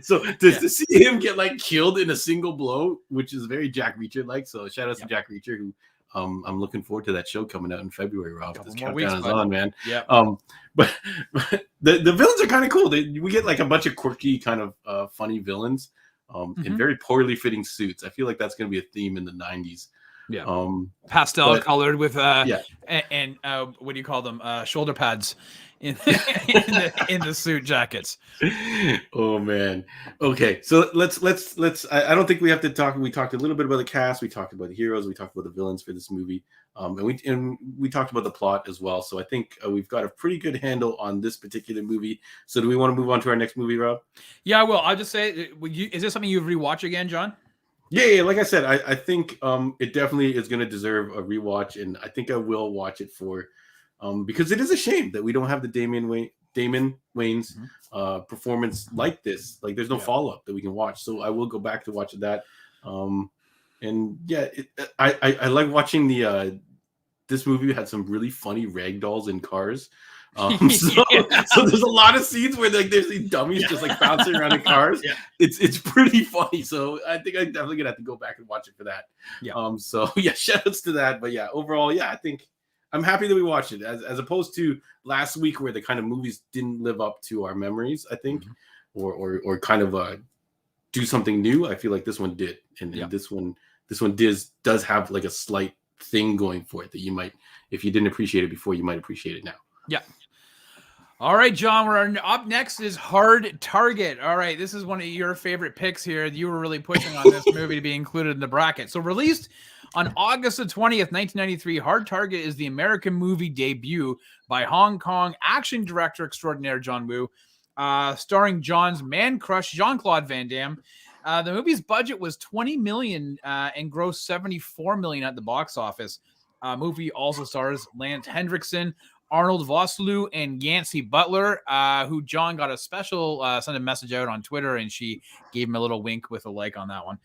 So to see him get like killed in a single blow, which is very Jack Reacher like. So shout out to Jack Reacher, who I'm looking forward to that show coming out in February. Rob, this countdown is on, man. Yeah. But the villains are kind of cool. We get like a bunch of quirky kind of funny villains in very poorly fitting suits. I feel like that's going to be a theme in the 90s. Yeah. Pastel colored with and what do you call them? Shoulder pads in the suit jackets. Oh man. Okay, so let's. I don't think we have to talk. We talked a little bit about the cast. We talked about the heroes. We talked about the villains for this movie. And we talked about the plot as well. So I think we've got a pretty good handle on this particular movie. So do we want to move on to our next movie, Rob? Yeah, I will. I'll just say, is this something you've rewatched again, John? Yeah. Like I said, I think it definitely is going to deserve a rewatch, and I think I will watch it for, because it is a shame that we don't have the Damon Wayans performance like this. Like, there's no follow up that we can watch, so I will go back to watch that. And yeah, I like watching the. This movie had some really funny rag dolls in cars. So there's a lot of scenes where like there's these dummies just like bouncing around in cars. Yeah. It's pretty funny. So I think I'm definitely gonna have to go back and watch it for that. Yeah. So yeah, shout outs to that. But yeah, overall, yeah, I think I'm happy that we watched it as opposed to last week where the kind of movies didn't live up to our memories, I think, or kind of do something new. I feel like this one did, and this one does have like a slight thing going for it that you might, if you didn't appreciate it before, you might appreciate it now. Yeah. All right, John, we're up next is Hard Target. All right, this is one of your favorite picks here. You were really pushing on this movie to be included in the bracket. So released on August the 20th, 1993, Hard Target is the American movie debut by Hong Kong action director extraordinaire John Woo, starring John's man crush Jean-Claude Van Damme. The movie's budget was $20 million and grossed $74 million at the box office. Movie also stars Lance Hendrickson, Arnold Vosloo, and Yancey Butler, who John got a special sent a message out on Twitter, and she gave him a little wink with a like on that one.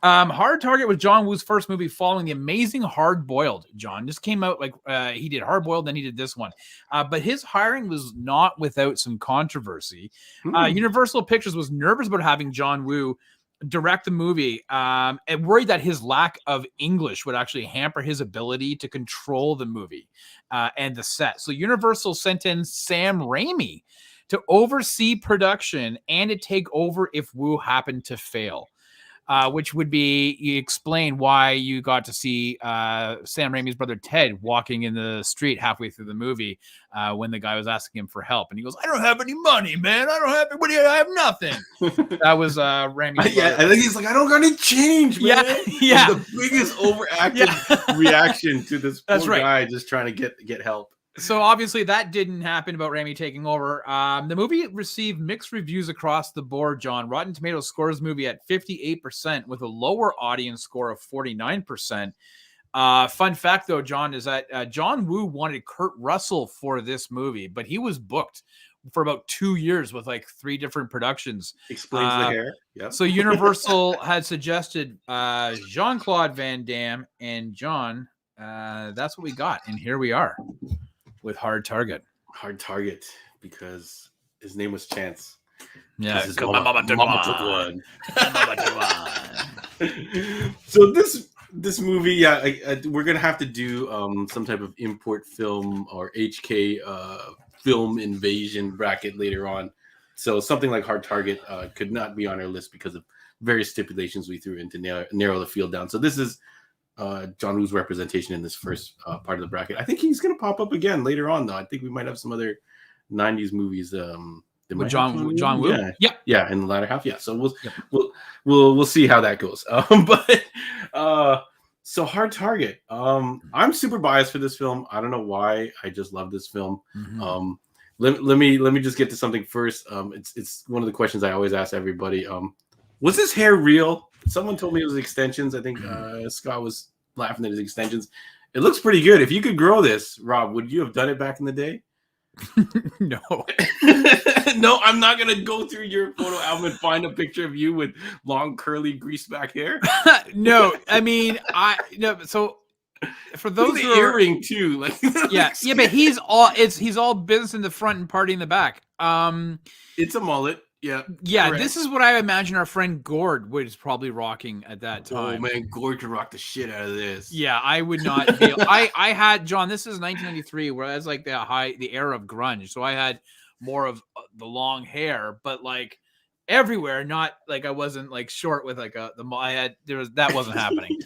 Hard Target was John Woo's first movie following the amazing Hard Boiled. John just came out like he did Hard Boiled, then he did this one. But his hiring was not without some controversy. Universal Pictures was nervous about having John Woo direct the movie and worried that his lack of English would actually hamper his ability to control the movie and the set. So Universal sent in Sam Raimi to oversee production and to take over if Woo happened to fail. Which would be, you explain why you got to see Sam Raimi's brother Ted walking in the street halfway through the movie when the guy was asking him for help. And he goes, "I don't have any money, man. I don't have anybody. I have nothing." That was Raimi's brother. I think he's like, "I don't got any change, man." Yeah. The biggest overacted reaction to this poor guy just trying to get help. So obviously that didn't happen about Raimi taking over. The movie received mixed reviews across the board, John. Rotten Tomatoes scores the movie at 58% with a lower audience score of 49%. Fun fact, though, John, is that John Woo wanted Kurt Russell for this movie, but he was booked for about 2 years with like 3 different productions. Explains the hair. Yep. So Universal had suggested Jean-Claude Van Damme, and John, that's what we got. And here we are with Hard Target. Hard Target, because his name was Chance. Yeah, Mama took one. So this movie, we're gonna have to do some type of import film or HK film invasion bracket later on. So something like Hard Target could not be on our list because of various stipulations we threw in to narrow the field down. So this is John Woo's representation in this first part of the bracket. I think he's going to pop up again later on, though. I think we might have some other '90s movies. They With might have John John Woo. Yeah, Yep. yeah, in the latter half. Yeah, so Yep. we'll see how that goes. But so Hard Target. I'm super biased for this film. I don't know why. I just love this film. Mm-hmm. Let me just get to something first. It's one of the questions I always ask everybody. Was this hair real? Someone told me it was extensions. I think Scott was laughing at his extensions. It looks pretty good. If you could grow this, Rob, would you have done it back in the day? No. No, I'm not gonna go through your photo album and find a picture of you with long, curly, greased back hair. No, I mean, no. So for those who are, earring too, like yeah, but he's all business in the front and party in the back. It's a mullet. Yeah, yeah. correct. This is what I imagine our friend Gord was probably rocking at that time. Oh man, Gord could rock the shit out of this. Yeah, I would not be. I had John. This is 1993, where that's like the era of grunge. So I had more of the long hair, but like everywhere, not like I wasn't like short with like that wasn't happening.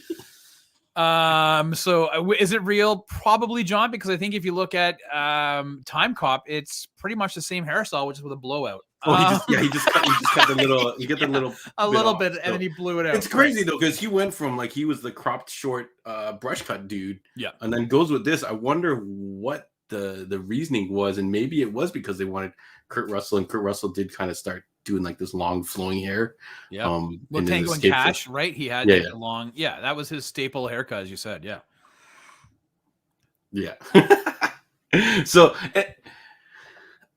So is it real? Probably, John, because I think if you look at Time Cop, it's pretty much the same hairstyle, which is with a blowout. Oh, he just cut the little. You get the little a little bit, off, and then he blew it out. It's crazy though, because he went from like he was the cropped short brush cut dude, yeah, and then goes with this. I wonder what the reasoning was, and maybe it was because they wanted Kurt Russell, and Kurt Russell did kind of start doing like this long flowing hair. Yeah. Well, Tango and Cash, right? He had a long, that was his staple haircut, as you said. Yeah. Yeah. So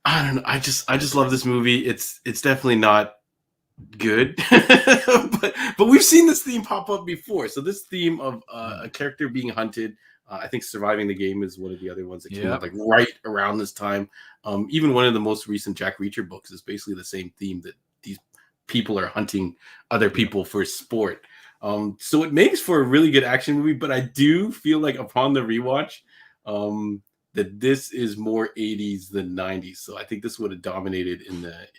I don't know. I just love this movie. It's definitely not good, but we've seen this theme pop up before. So this theme of a character being hunted. I think Surviving the Game is one of the other ones that came out like right around this time. Even one of the most recent Jack Reacher books is basically the same theme, that these people are hunting other people for sport. So it makes for a really good action movie, but I do feel like upon the rewatch that this is more 80s than 90s. So I think this would have dominated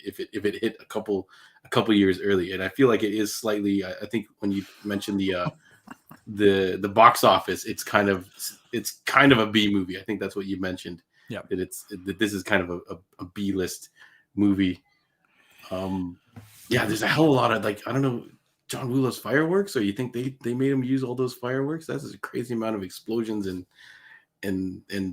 if it hit a couple years early. And I feel like it is slightly, I think when you mentioned the box office, it's kind of a B movie. I think that's what you mentioned. Yeah, that this is kind of a B list movie. There's a hell of a lot of like, I don't know, John Woo loves fireworks, or you think they made him use all those fireworks? That's a crazy amount of explosions and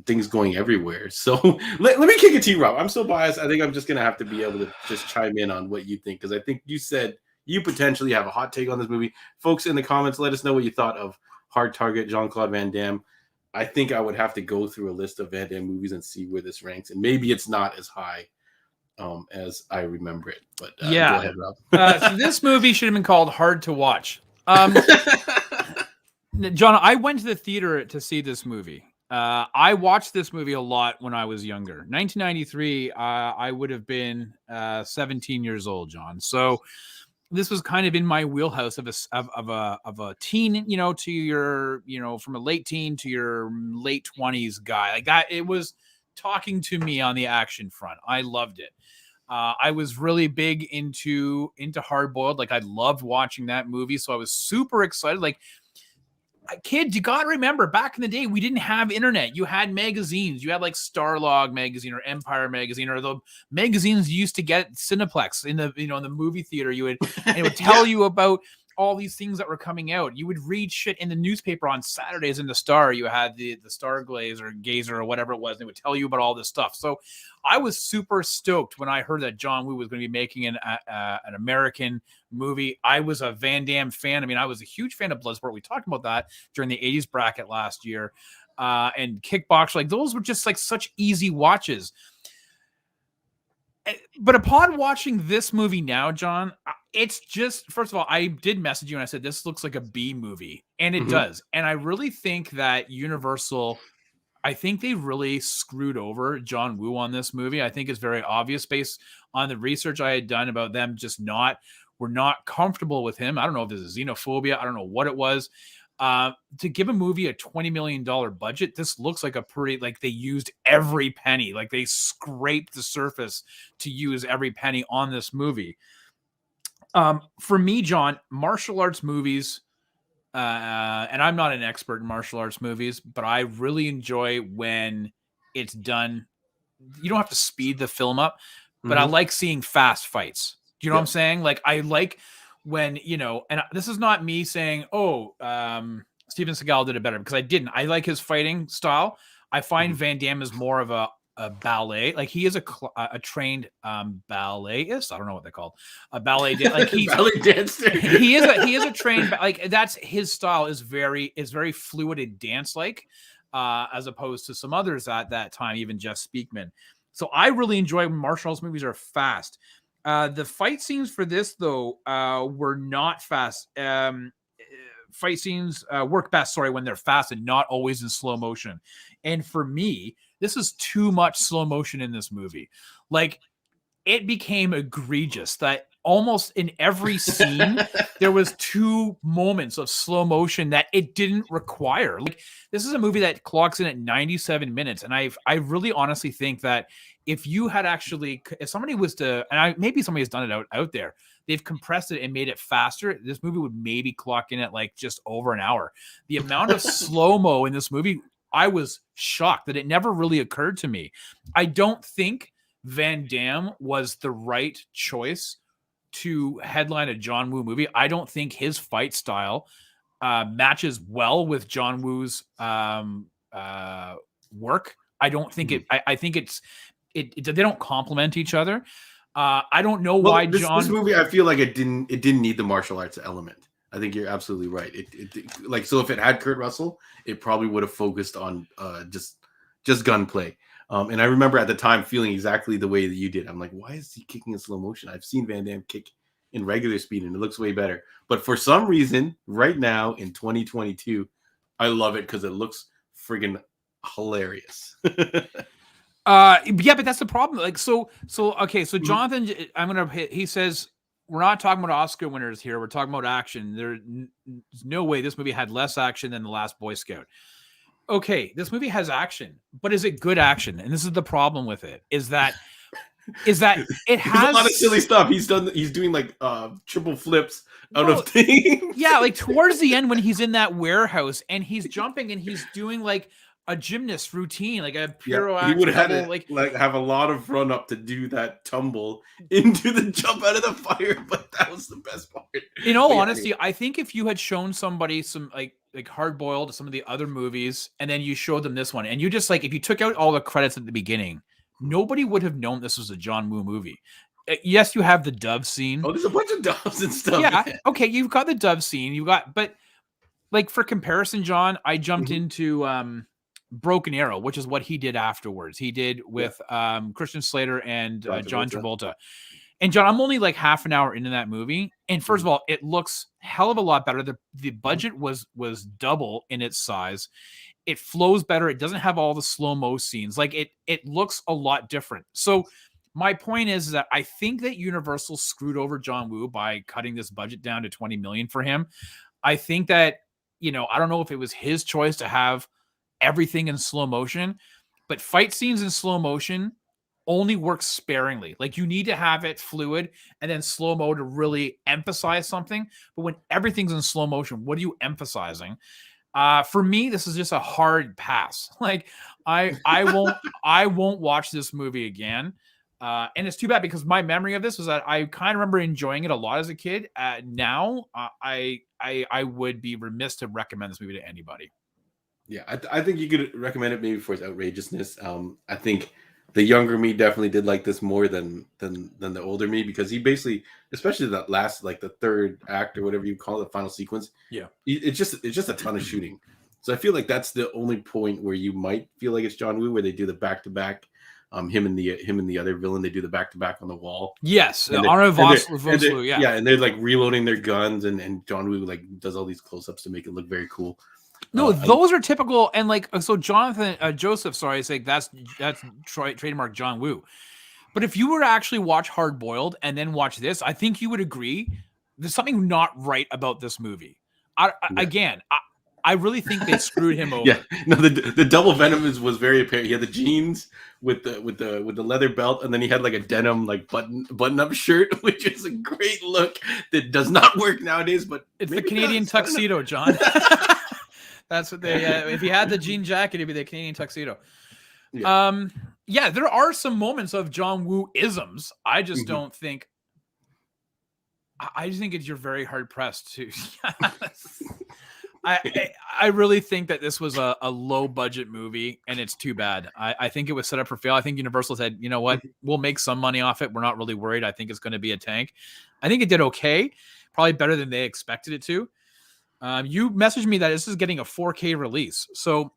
things going everywhere. So let me kick it to you, Rob. I'm so biased. I think I'm just gonna have to be able to just chime in on what you think, because I think you said you potentially have a hot take on this movie. Folks in the comments, let us know what you thought of Hard Target, Jean-Claude Van Damme. I think I would have to go through a list of Van Damme movies and see where this ranks, and maybe it's not as high as I remember it. But go ahead, Rob. So this movie should have been called Hard to Watch. John, I went to the theater to see this movie. I watched this movie a lot when I was younger. 1993, I would have been 17 years old, John. So this was kind of in my wheelhouse of a teen, to your, from a late teen to your late 20s guy. Like that, it was talking to me on the action front. I loved it. I was really big into Hard Boiled. Like I loved watching that movie, so I was super excited. Like, kid, you gotta remember, back in the day, we didn't have internet. You had magazines. You had like Starlog magazine or Empire magazine, or the magazines you used to get Cineplex in the in the movie theater. And it would tell you about all these things that were coming out. You would read shit in the newspaper on Saturdays in the Star. You had the Star Glaze or Gazer or whatever it was. And they would tell you about all this stuff. So I was super stoked when I heard that John Woo was going to be making an American movie. I was a Van Damme fan. I mean, I was a huge fan of Bloodsport. We talked about that during the 80s bracket last year. And Kickboxer, like those were just like such easy watches. But upon watching this movie now, John, it's just, first of all, I did message you and I said, this looks like a B movie. And it does. And I really think that Universal, I think they really screwed over John Woo on this movie. I think it's very obvious based on the research I had done about them were not comfortable with him. I don't know if this is xenophobia. I don't know what it was. To give a movie a $20 million budget, this looks like like they used every penny, like they scraped the surface to use every penny on this movie. For me, John, martial arts movies, and I'm not an expert in martial arts movies, but I really enjoy when it's done you don't have to speed the film up, but I like seeing fast fights. Do you know what I'm saying? Like I like when, you know, and this is not me saying, oh, Steven Seagal did it better, because I didn't. I like his fighting style. I find Van Damme is more of a ballet. Like he is a trained balletist. I don't know what they're called. A ballet like he's ballet dancer. he is a trained, like that's his style is very fluid and dance like, as opposed to some others at that time, even Jeff Speakman. So I really enjoy when martial arts movies are fast. The fight scenes for this though were not fast. Fight scenes work best, when they're fast and not always in slow motion. And for me, this is too much slow motion in this movie. Like it became egregious that almost in every scene there was 2 moments of slow motion that it didn't require. Like this is a movie that clocks in at 97 minutes. And I really honestly think that if you had actually, if somebody was to, and maybe somebody has done it out there, they've compressed it and made it faster, this movie would maybe clock in at like just over an hour. The amount of slow-mo in this movie, I was shocked that it never really occurred to me. I don't think Van Damme was the right choice to headline a John Woo movie. I don't think his fight style matches well with John Woo's work. I don't think I think they don't complement each other. I don't know why this movie, I feel like it didn't need the martial arts element. I think you're absolutely right. It like, so if it had Kurt Russell, it probably would have focused on just gunplay. And I remember at the time feeling exactly the way that you did. I'm like, why is he kicking in slow motion? I've seen Van Damme kick in regular speed and it looks way better. But for some reason, right now in 2022, I love it because it looks friggin' hilarious. Yeah, but that's the problem. Like, so Jonathan, he says, we're not talking about Oscar winners here. We're talking about action. There's no way this movie had less action than The Last Boy Scout. Okay, this movie has action, but is it good action? And this is the problem with it, is that it has a lot of silly stuff. He's doing like triple flips out of things. Yeah, like towards the end when he's in that warehouse and he's jumping and he's doing like a gymnast routine, like a puro he would have had like have a lot of run up to do that tumble into the jump out of the fire, but that was the best part. In all honesty, I think if you had shown somebody some like Hard Boiled, some of the other movies, and then you showed them this one, and you just like, if you took out all the credits at the beginning, nobody would have known this was a John Woo movie. Yes, you have the dove scene. Oh, there's a bunch of doves and stuff. Yeah, okay, you've got the dove scene. But like for comparison, John, I jumped into Broken Arrow, which is what he did afterwards. He did with Christian Slater and John Travolta. And John, I'm only like half an hour into that movie, and first of all, it looks hell of a lot better. The budget was double in its size. It flows better. It doesn't have all the slow-mo scenes. Like it looks a lot different. So my point is that I think that Universal screwed over John Woo by cutting this budget down to $20 million for him. I think that, I don't know if it was his choice to have everything in slow motion, but fight scenes in slow motion only works sparingly. Like you need to have it fluid and then slow-mo to really emphasize something. But when everything's in slow motion, what are you emphasizing? For me, this is just a hard pass. Like I won't watch this movie again. And it's too bad because my memory of this was that I kind of remember enjoying it a lot as a kid. Now I would be remiss to recommend this movie to anybody. Yeah, I think you could recommend it maybe for its outrageousness. I think the younger me definitely did like this more than the older me, because he basically, especially that last, like the third act or whatever you call it, the final sequence. Yeah, it's just a ton of shooting. So I feel like that's the only point where you might feel like it's John Woo, where they do the back to back. Him and the other villain, they do the back to back on the wall. Yes, and they're like reloading their guns, and John Woo like does all these close ups to make it look very cool. No, those are typical, and like so, Joseph, sorry, it's like that's trademark John Woo. But if you were to actually watch Hard Boiled and then watch this, I think you would agree there's something not right about this movie. I really think they screwed him over. Yeah, no, the double venom was very apparent. He had the jeans with the leather belt, and then he had like a denim like button up shirt, which is a great look that does not work nowadays. But it's the Canadian tuxedo, John. That's what they. If he had the jean jacket, it'd be the Canadian tuxedo. Yeah. Yeah, there are some moments of John Woo isms. I just don't think. I just think you're very hard pressed to. I really think that this was a low budget movie, and it's too bad. I think it was set up for fail. I think Universal said, you know what, we'll make some money off it. We're not really worried. I think it's going to be a tank. I think it did okay, probably better than they expected it to. You messaged me that this is getting a 4K release, so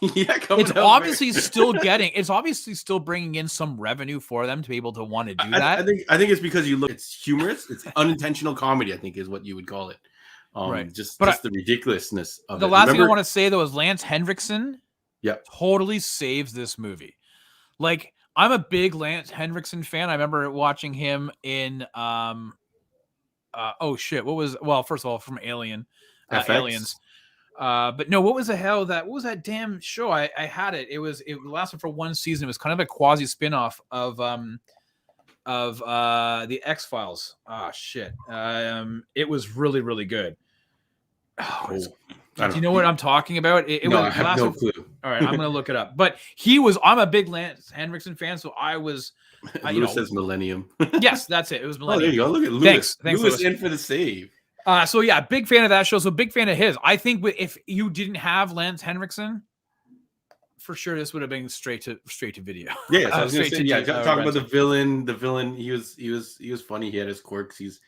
Yeah, it's obviously still getting. It's obviously still bringing in some revenue for them to be able to want to do that. I think it's because you look. It's humorous. It's unintentional comedy. I think is what you would call it. Right. Just the ridiculousness of the it. last thing I want to say though is Lance Henriksen. Yeah, totally saves this movie. Like, I'm a big Lance Henriksen fan. I remember watching him in first of all, from Aliens. But no, what was that damn show? I had it. It lasted for one season. It was kind of a quasi spin-off of the X-Files. Shit. It was really, really good. Do you know what I'm talking about? I have no clue. All right, I'm gonna look it up. But I'm a big Lance Henriksen fan, so I was. Lewis says Millennium. Yes, that's it. It was Millennium. Oh, there you go. Look at Lewis. Thanks, Lewis in for the save. So yeah, big fan of that show. So big fan of his. I think if you didn't have Lance Henriksen, for sure this would have been straight to video. Yeah, so I was gonna say, talking about the villain. The villain, he was funny. He had his quirks. He's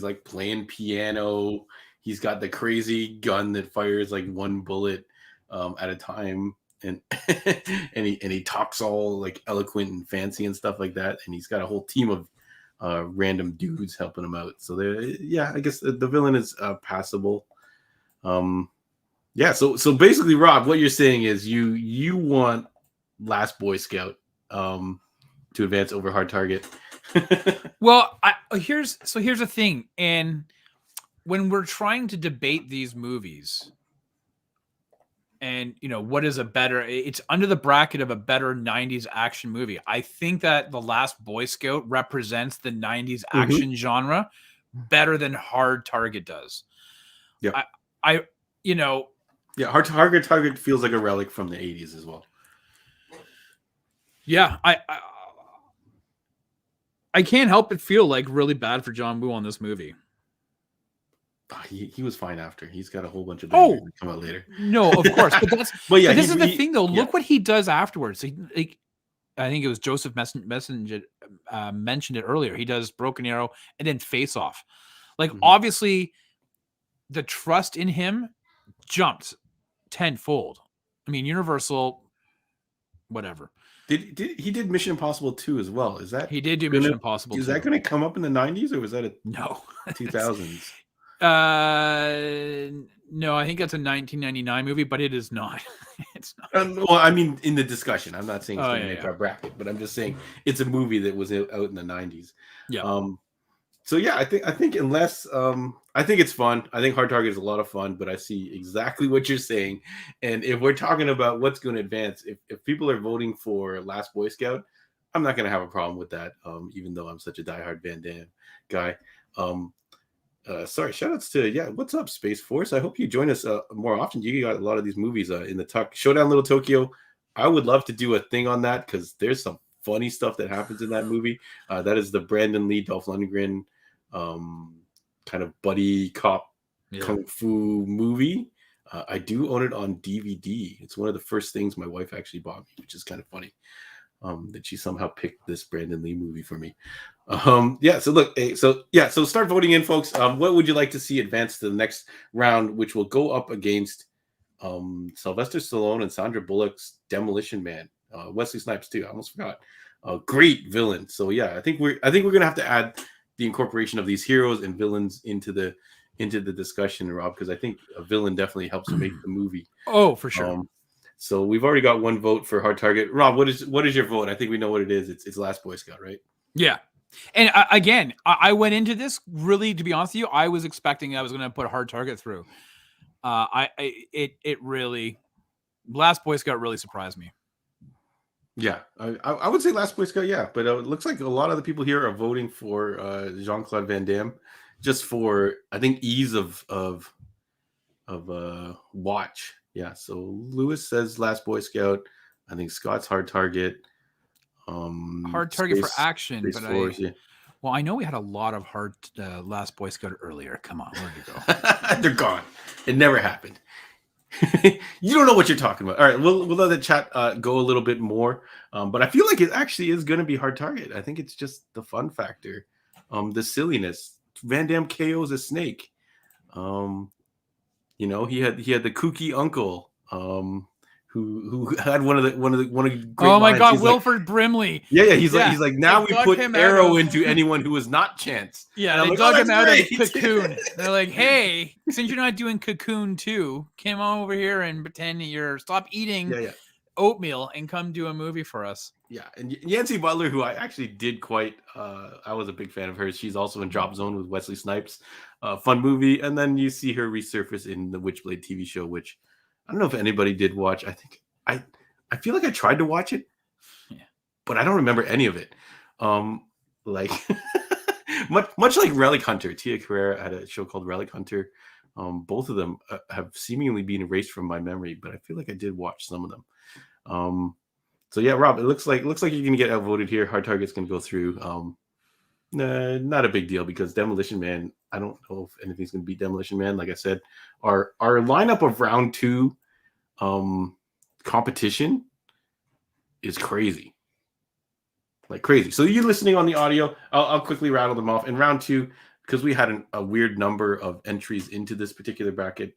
like playing piano. He's got the crazy gun that fires like one bullet at a time, and and he talks all like eloquent and fancy and stuff like that. And he's got a whole team of random dudes helping him out. So I guess the villain is passable. So basically, Rob, what you're saying is you want Last Boy Scout to advance over Hard Target. Well, here's the thing, and when we're trying to debate these movies, and what is a better, it's under the bracket of a better 90s action movie. I think that The Last Boy Scout represents the 90s action genre better than Hard Target does. Yeah. Yeah, Hard Target feels like a relic from the 80s as well. Yeah, I can't help but feel like really bad for John Woo on this movie. He was fine after. He's got a whole bunch of bangers that come out later. No, of course, but that's but this is the thing though. Yeah. Look what he does afterwards. I think it was Joseph mentioned it earlier. He does Broken Arrow and then Face Off. Like obviously, the trust in him jumped tenfold. I mean, Universal, whatever. He did Mission Impossible 2 as well? Is that he did do Mission Impossible? Is that going to come up in the 90s or was that no 2000s? No, I think that's a 1999 movie, but it is not. It's not. Well, I mean, in the discussion, I'm not saying it's going to make our bracket, but I'm just saying it's a movie that was out in the 90s. Yeah. So yeah, I think unless I think it's fun. I think Hard Target is a lot of fun, but I see exactly what you're saying. And if we're talking about what's going to advance, if people are voting for Last Boy Scout, I'm not going to have a problem with that. Even though I'm such a diehard Van Damme guy. Sorry, shout outs to what's up, Space Force? I hope you join us more often. You got a lot of these movies in the tuck. Showdown Little Tokyo. I would love to do a thing on that because there's some funny stuff that happens in that movie. That is the Brandon Lee, Dolph Lundgren kind of buddy cop kung fu movie. I do own it on DVD. It's one of the first things my wife actually bought me, which is kind of funny. That she somehow picked this Brandon Lee movie for me. So look, so start voting in, folks. What would you like to see advance to the next round, which will go up against Sylvester Stallone and Sandra Bullock's Demolition Man, Wesley Snipes too. I almost forgot. Great villain. So yeah, I think we're gonna have to add the incorporation of these heroes and villains into the discussion, Rob, because I think a villain definitely helps make the movie. Oh, for sure. So we've already got one vote for Hard Target. Rob, what is your vote? I think we know what it is. It's Last Boy Scout, right? Yeah. And again, I went into this really, to be honest with you, I was expecting I was going to put Hard Target through. It really, Last Boy Scout really surprised me. Yeah, I would say Last Boy Scout, yeah. But it looks like a lot of the people here are voting for Jean-Claude Van Damme, just for, I think, ease of watch. Yeah, so Lewis says Last Boy Scout. I think Scott's Hard Target. Hard target for action, Space but Force, yeah. well, I know we had a lot of hard Last Boy Scout earlier. Come on, where'd you go? They're gone. It never happened. You don't know what you're talking about. All right, we'll let the chat go a little bit more, but I feel like it actually is going to be hard target. I think it's just the fun factor, the silliness. Van Damme KOs a snake. You know, he had the kooky uncle, who had one of the great Oh my lines. God, He's Wilford like, Brimley. yeah, he's like now we dug put him out arrow of- into anyone who is not Chance. Yeah, And I'm they like, dug oh, him out that's of great. Cocoon. They're like, hey, since you're not doing Cocoon 2, come on over here and pretend you're stop eating Yeah. oatmeal and come do a movie for us. Yeah, and Yancey Butler, who I actually did quite, I was a big fan of hers. She's also in Drop Zone with Wesley Snipes, fun movie. And then you see her resurface in the Witchblade TV show, which I don't know if anybody did watch. I think I feel like I tried to watch it, but I don't remember any of it. Like much like Relic Hunter, Tia Carrera had a show called Relic Hunter. Both of them have seemingly been erased from my memory, but I feel like I did watch some of them. So yeah, Rob, it looks like you're gonna get outvoted here. Hard Target's gonna go through. Not a big deal because Demolition Man. I don't know if anything's gonna beat Demolition Man. Like I said, our lineup of round 2 competition is crazy, like crazy. So you're listening on the audio. I'll quickly rattle them off. In round 2, because we had a weird number of entries into this particular bracket.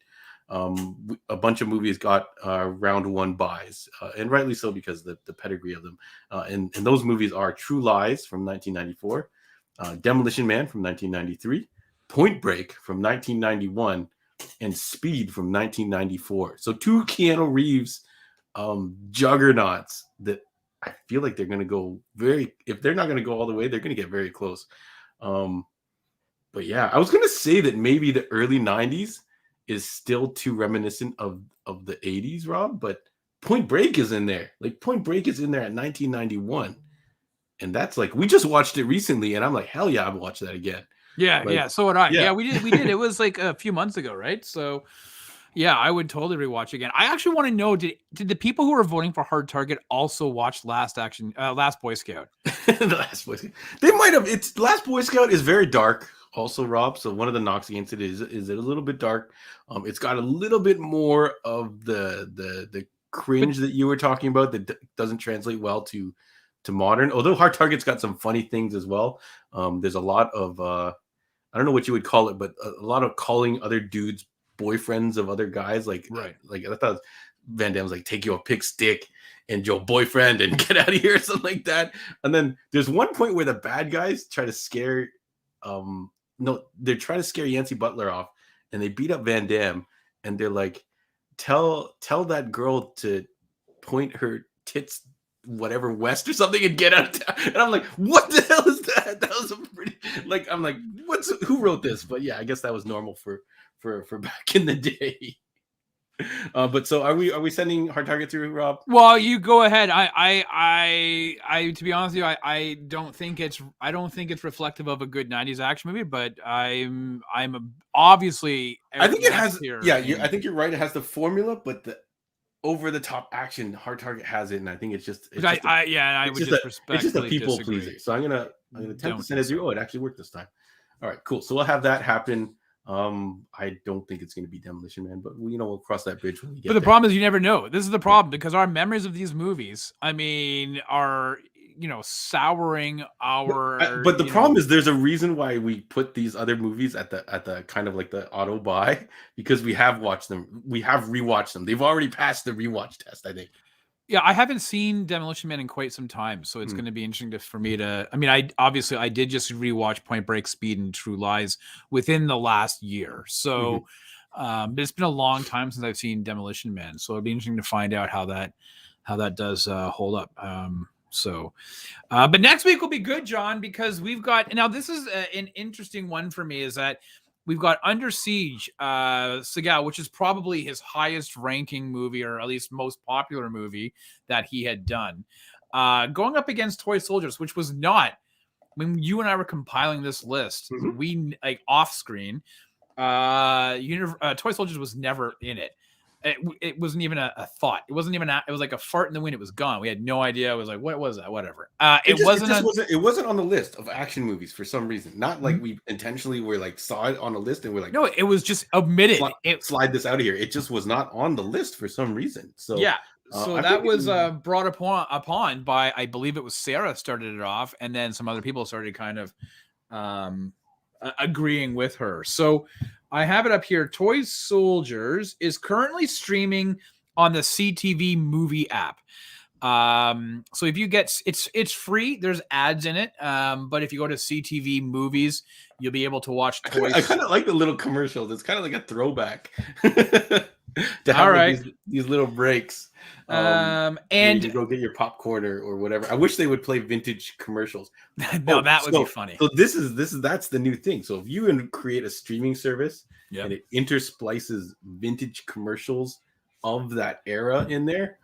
A bunch of movies got round 1 buys, and rightly so because the pedigree of them. And those movies are True Lies from 1994, Demolition Man from 1993, Point Break from 1991, and Speed from 1994. So 2 Keanu Reeves juggernauts that I feel like they're going to go if they're not going to go all the way, they're going to get very close. But yeah, I was going to say that maybe the early 90s is still too reminiscent of the 80s, Rob, but Point Break is in there. Like Point Break is in there at 1991. And that's like, we just watched it recently and I'm like, hell yeah, I'll watch that again. Yeah, so would I. Yeah, we did. It was like a few months ago, right? So yeah, I would totally rewatch again. I actually want to know, did the people who are voting for Hard Target also watch Last Boy Scout? The Last Boy Scout. They might have. It's Last Boy Scout is very dark also, Rob. So one of the knocks against it is it a little bit dark. It's got a little bit more of the cringe that you were talking about that doesn't translate well to modern. Although Hard Target's got some funny things as well. There's a lot of I don't know what you would call it, but a lot of calling other dudes boyfriends of other guys. Like I thought Van Damme's like, take your pick stick and your boyfriend and get out of here or something like that. And then there's one point where the bad guys try to scare they're trying to scare Yancey Butler off and they beat up Van Damme and they're like, tell that girl to point her tits whatever west or something and get out of town. And I'm like, what the hell is that? That was a pretty I'm like, who wrote this? But yeah, I guess that was normal for back in the day. But so are we sending Hard Target through, Rob? Well, you go ahead. I to be honest with you, I don't think it's reflective of a good 90s action movie, but I'm obviously I think it has here. I think you're right. It has the formula, but the over the top action Hard Target has it, and I think it's just I would just respectfully it's just a people disagree. pleaser. So I'm gonna attempt to send it through. Oh, it actually worked this time. All right, cool. So we'll have that happen. I don't think it's going to be Demolition Man, but we'll cross that bridge when we get there. But the problem is you never know. This is the problem because our memories of these movies, I mean, are souring our. But the problem is there's a reason why we put these other movies at the kind of like the auto buy because we have watched them. We have rewatched them. They've already passed the rewatch test, I think. Yeah, I haven't seen Demolition Man in quite some time, so it's going to be interesting for me to. I mean, I did just rewatch Point Break, Speed, and True Lies within the last year, so but it's been a long time since I've seen Demolition Man, so it'll be interesting to find out how that does hold up. But next week will be good, John, because we've got now. This is an interesting one for me. Is that we've got Under Siege, Seagal, which is probably his highest ranking movie, or at least most popular movie that he had done, going up against Toy Soldiers, which was not, when you and I were compiling this list, we like off screen, Toy Soldiers was never in it. It wasn't even a thought. It wasn't even it was like a fart in the wind. It was gone. We had no idea. I was like, what was that? Whatever. It wasn't on the list of action movies for some reason. Not like we intentionally were like saw it on a list and we're like, no, it was just omitted. Slide this out of here. It just was not on the list for some reason. So yeah. So that was brought upon by, I believe it was Sarah started it off, and then some other people started kind of agreeing with her. So I have it up here. Toy Soldiers is currently streaming on the CTV movie app. So if you get it's free, there's ads in it. But if you go to CTV movies, you'll be able to watch Toy. I kind of like the little commercials. It's kind of like a throwback. To have all right, like these little breaks. And you go get your popcorn or whatever. I wish they would play vintage commercials. No, that would be funny. So that's the new thing. So if you create a streaming service and it intersplices vintage commercials of that era in there,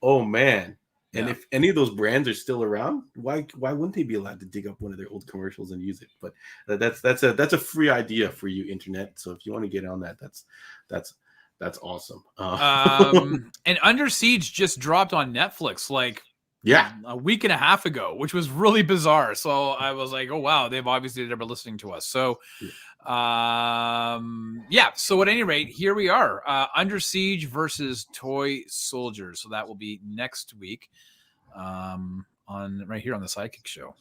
oh man. And if any of those brands are still around, why wouldn't they be allowed to dig up one of their old commercials and use it? But that's a free idea for you, internet. So if you want to get on that, that's awesome. And Under Siege just dropped on Netflix like a week and a half ago, which was really bizarre. So I was like, oh wow, they've obviously never listening to us. So so at any rate, here we are. Under Siege versus Toy Soldiers. So that will be next week on right here on the Sidekick Show.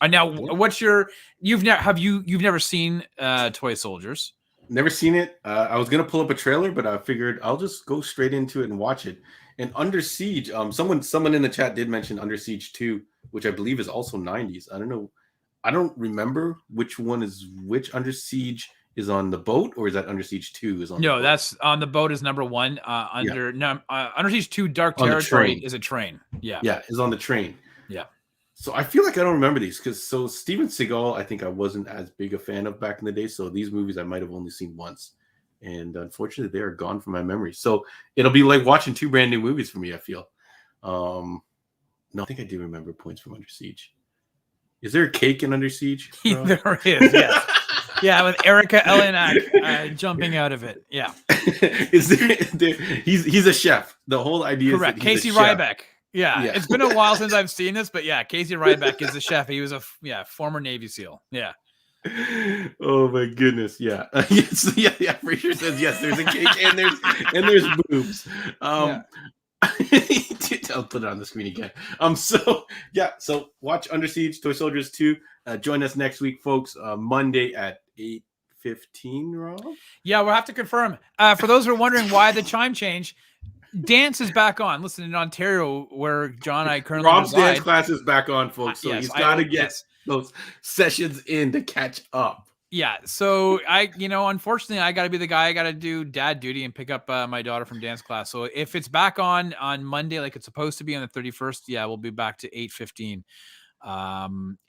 Now what's your you've never seen Toy Soldiers? Never seen it. I was gonna pull up a trailer, but I figured I'll just go straight into it and watch it. And Under Siege, someone in the chat did mention Under Siege 2, which I believe is also 90s. I don't know. I don't remember which one is which. Under Siege is on the boat, or is that Under Siege 2 is on? No, that's on the boat is number 1. Under Siege 2 Dark Territory is a train. Yeah, is on the train. Yeah. So I feel like I don't remember these because Steven Seagal, I think I wasn't as big a fan of back in the day. So these movies I might have only seen once, and unfortunately they are gone from my memory. So it'll be like watching two brand new movies for me. I feel. No, I think I do remember points from Under Siege. Is there a cake in Under Siege? There is. Yes. Yeah, with Erica Ellenack jumping out of it. Yeah. Is there? He's a chef. The whole idea correct. Is Casey Ryback. Yeah, it's been a while since I've seen this, but yeah, Casey Ryback is the chef. He was a former Navy SEAL. Yeah. Oh my goodness. Yeah. Yes. Yeah. For sure says yes. There's a cake and there's boobs. I'll put it on the screen again. So watch Under Siege, Toy Soldiers 2. Join us next week, folks. Monday at 8:15. Rob. Yeah, we'll have to confirm. For those who are wondering why the chime change. Dance is back on. Listen, in Ontario, where John and I currently Rob's reside, dance class is back on, folks. So he's got to get those sessions in to catch up. Yeah. So unfortunately, I got to be the guy. I got to do dad duty and pick up my daughter from dance class. So if it's back on Monday, like it's supposed to be on the 31st, we'll be back to 8:15.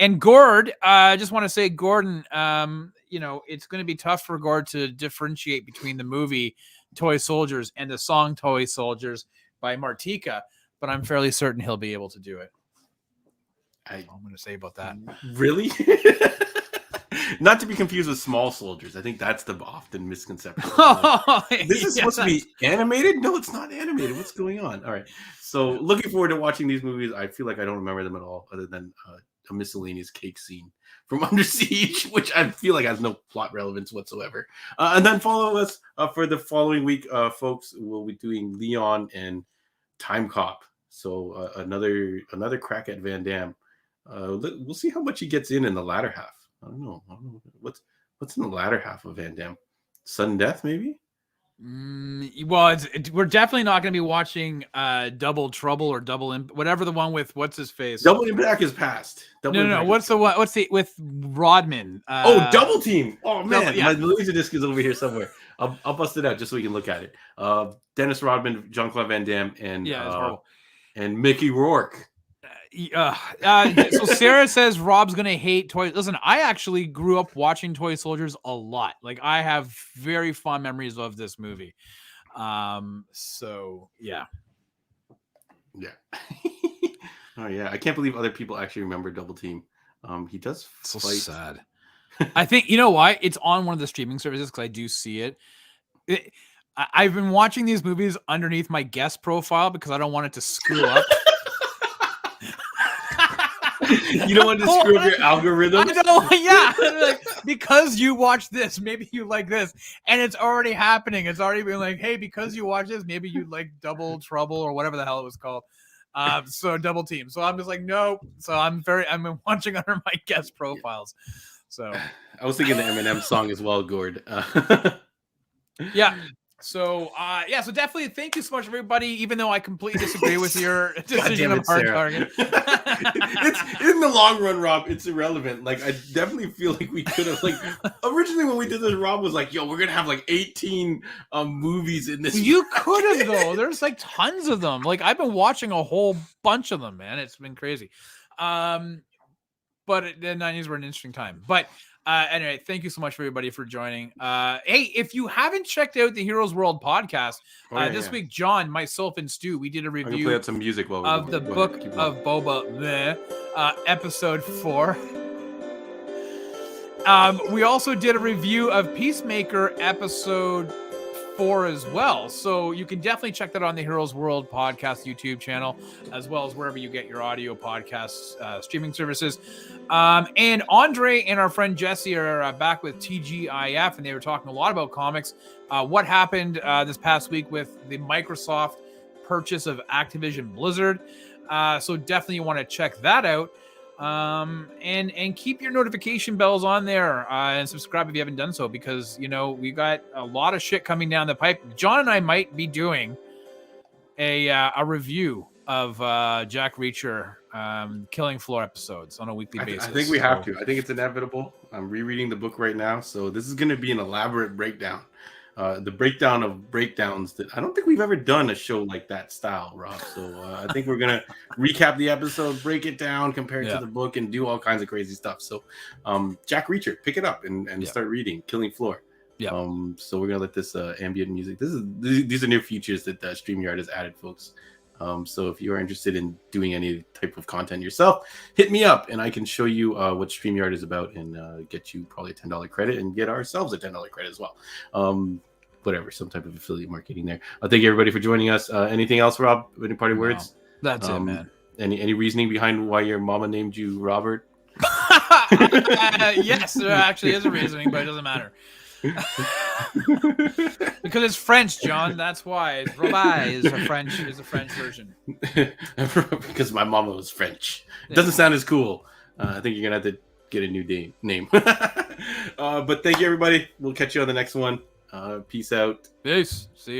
And Gord, I just want to say, Gordon, it's going to be tough for Gord to differentiate between the movie Toy Soldiers and the song Toy Soldiers by Martika, but I'm fairly certain he'll be able to do it. I'm going to say about that. Really? Not to be confused with Small Soldiers. I think that's the often misconception. This is supposed to be animated? No, it's not animated. What's going on? All right. So looking forward to watching these movies. I feel like I don't remember them at all other than a miscellaneous cake scene from Under Siege, which I feel like has no plot relevance whatsoever. And then follow us for the following week, folks. We'll be doing Leon and Time Cop. So another crack at Van Damme. We'll see how much he gets in the latter half. I don't know what's in the latter half of Van Damme. Sudden Death, maybe. Well, we're definitely not going to be watching Double Trouble or whatever the one with what's his face. Double Impact is past. No. What's the one? What's the with Rodman? Double Team. Oh man, my laser disc is over here somewhere. I'll bust it out just so we can look at it. Dennis Rodman, Jean-Claude Van Damme, and Mickey Rourke. So Sarah says Rob's gonna hate toys. Listen, I actually grew up watching Toy Soldiers a lot. Like I have very fond memories of this movie. So yeah. Oh yeah, I can't believe other people actually remember Double Team. He does fight. So sad. I think you know why it's on one of the streaming services because I do see it. I've been watching these movies underneath my guest profile because I don't want it to screw up. You don't want to screw up your algorithm. I know, yeah. Like, because you watch this, maybe you like this, and it's already happening. It's already been like, hey, because you watch this, maybe you like Double Trouble or whatever the hell it was called. So Double Team. So I'm just like, nope. So I'm watching under my guest profiles. So I was thinking the Eminem song as well, Gord. Yeah. So so definitely thank you so much, everybody. Even though I completely disagree with your decision of Hard Target. It's in the long run, Rob, it's irrelevant. Like, I definitely feel like we could have, like, originally when we did this, Rob was like, yo, we're gonna have like 18 movies in this. You could have, though. There's like tons of them. Like, I've been watching a whole bunch of them, man. It's been crazy. But the 90s were an interesting time. But anyway, thank you so much for everybody for joining. Hey, if you haven't checked out the Heroes World podcast, this week, John, myself, and Stu, we did a review play out some music while of the book of Boba, episode 4. We also did a review of Peacemaker episode 4 as well. So you can definitely check that on the Heroes World podcast YouTube channel, as well as wherever you get your audio podcasts, streaming services. And Andre and our friend Jesse are back with TGIF, and they were talking a lot about comics. What happened this past week with the Microsoft purchase of Activision Blizzard. So definitely you want to check that out. And keep your notification bells on there and subscribe if you haven't done so, because we got a lot of shit coming down the pipe. John and I might be doing a review of Jack Reacher Killing Floor episodes on a weekly basis. I think we have to. I think it's inevitable. I'm rereading the book right now, so this is going to be an elaborate breakdown. The breakdown of breakdowns that I don't think we've ever done a show like that style, Rob. So I think we're going to recap the episode, break it down, compare it to the book, and do all kinds of crazy stuff. So Jack Reacher, pick it up and start reading Killing Floor. Yeah. So we're going to let this ambient music. These are new features that StreamYard has added, folks. So if you are interested in doing any type of content yourself, hit me up and I can show you what StreamYard is about and get you probably a $10 credit and get ourselves a $10 credit as well. Whatever, some type of affiliate marketing there. Thank you everybody for joining us. Anything else, Rob? Any parting words? That's it, man. Any reasoning behind why your mama named you Robert? Yes, there actually is a reasoning, but it doesn't matter. Because it's French, John. That's why. Robot is a French version. Because my mama was French. It doesn't sound as cool. I think you're gonna have to get a new name. But thank you, everybody. We'll catch you on the next one. Peace out. Peace. See you.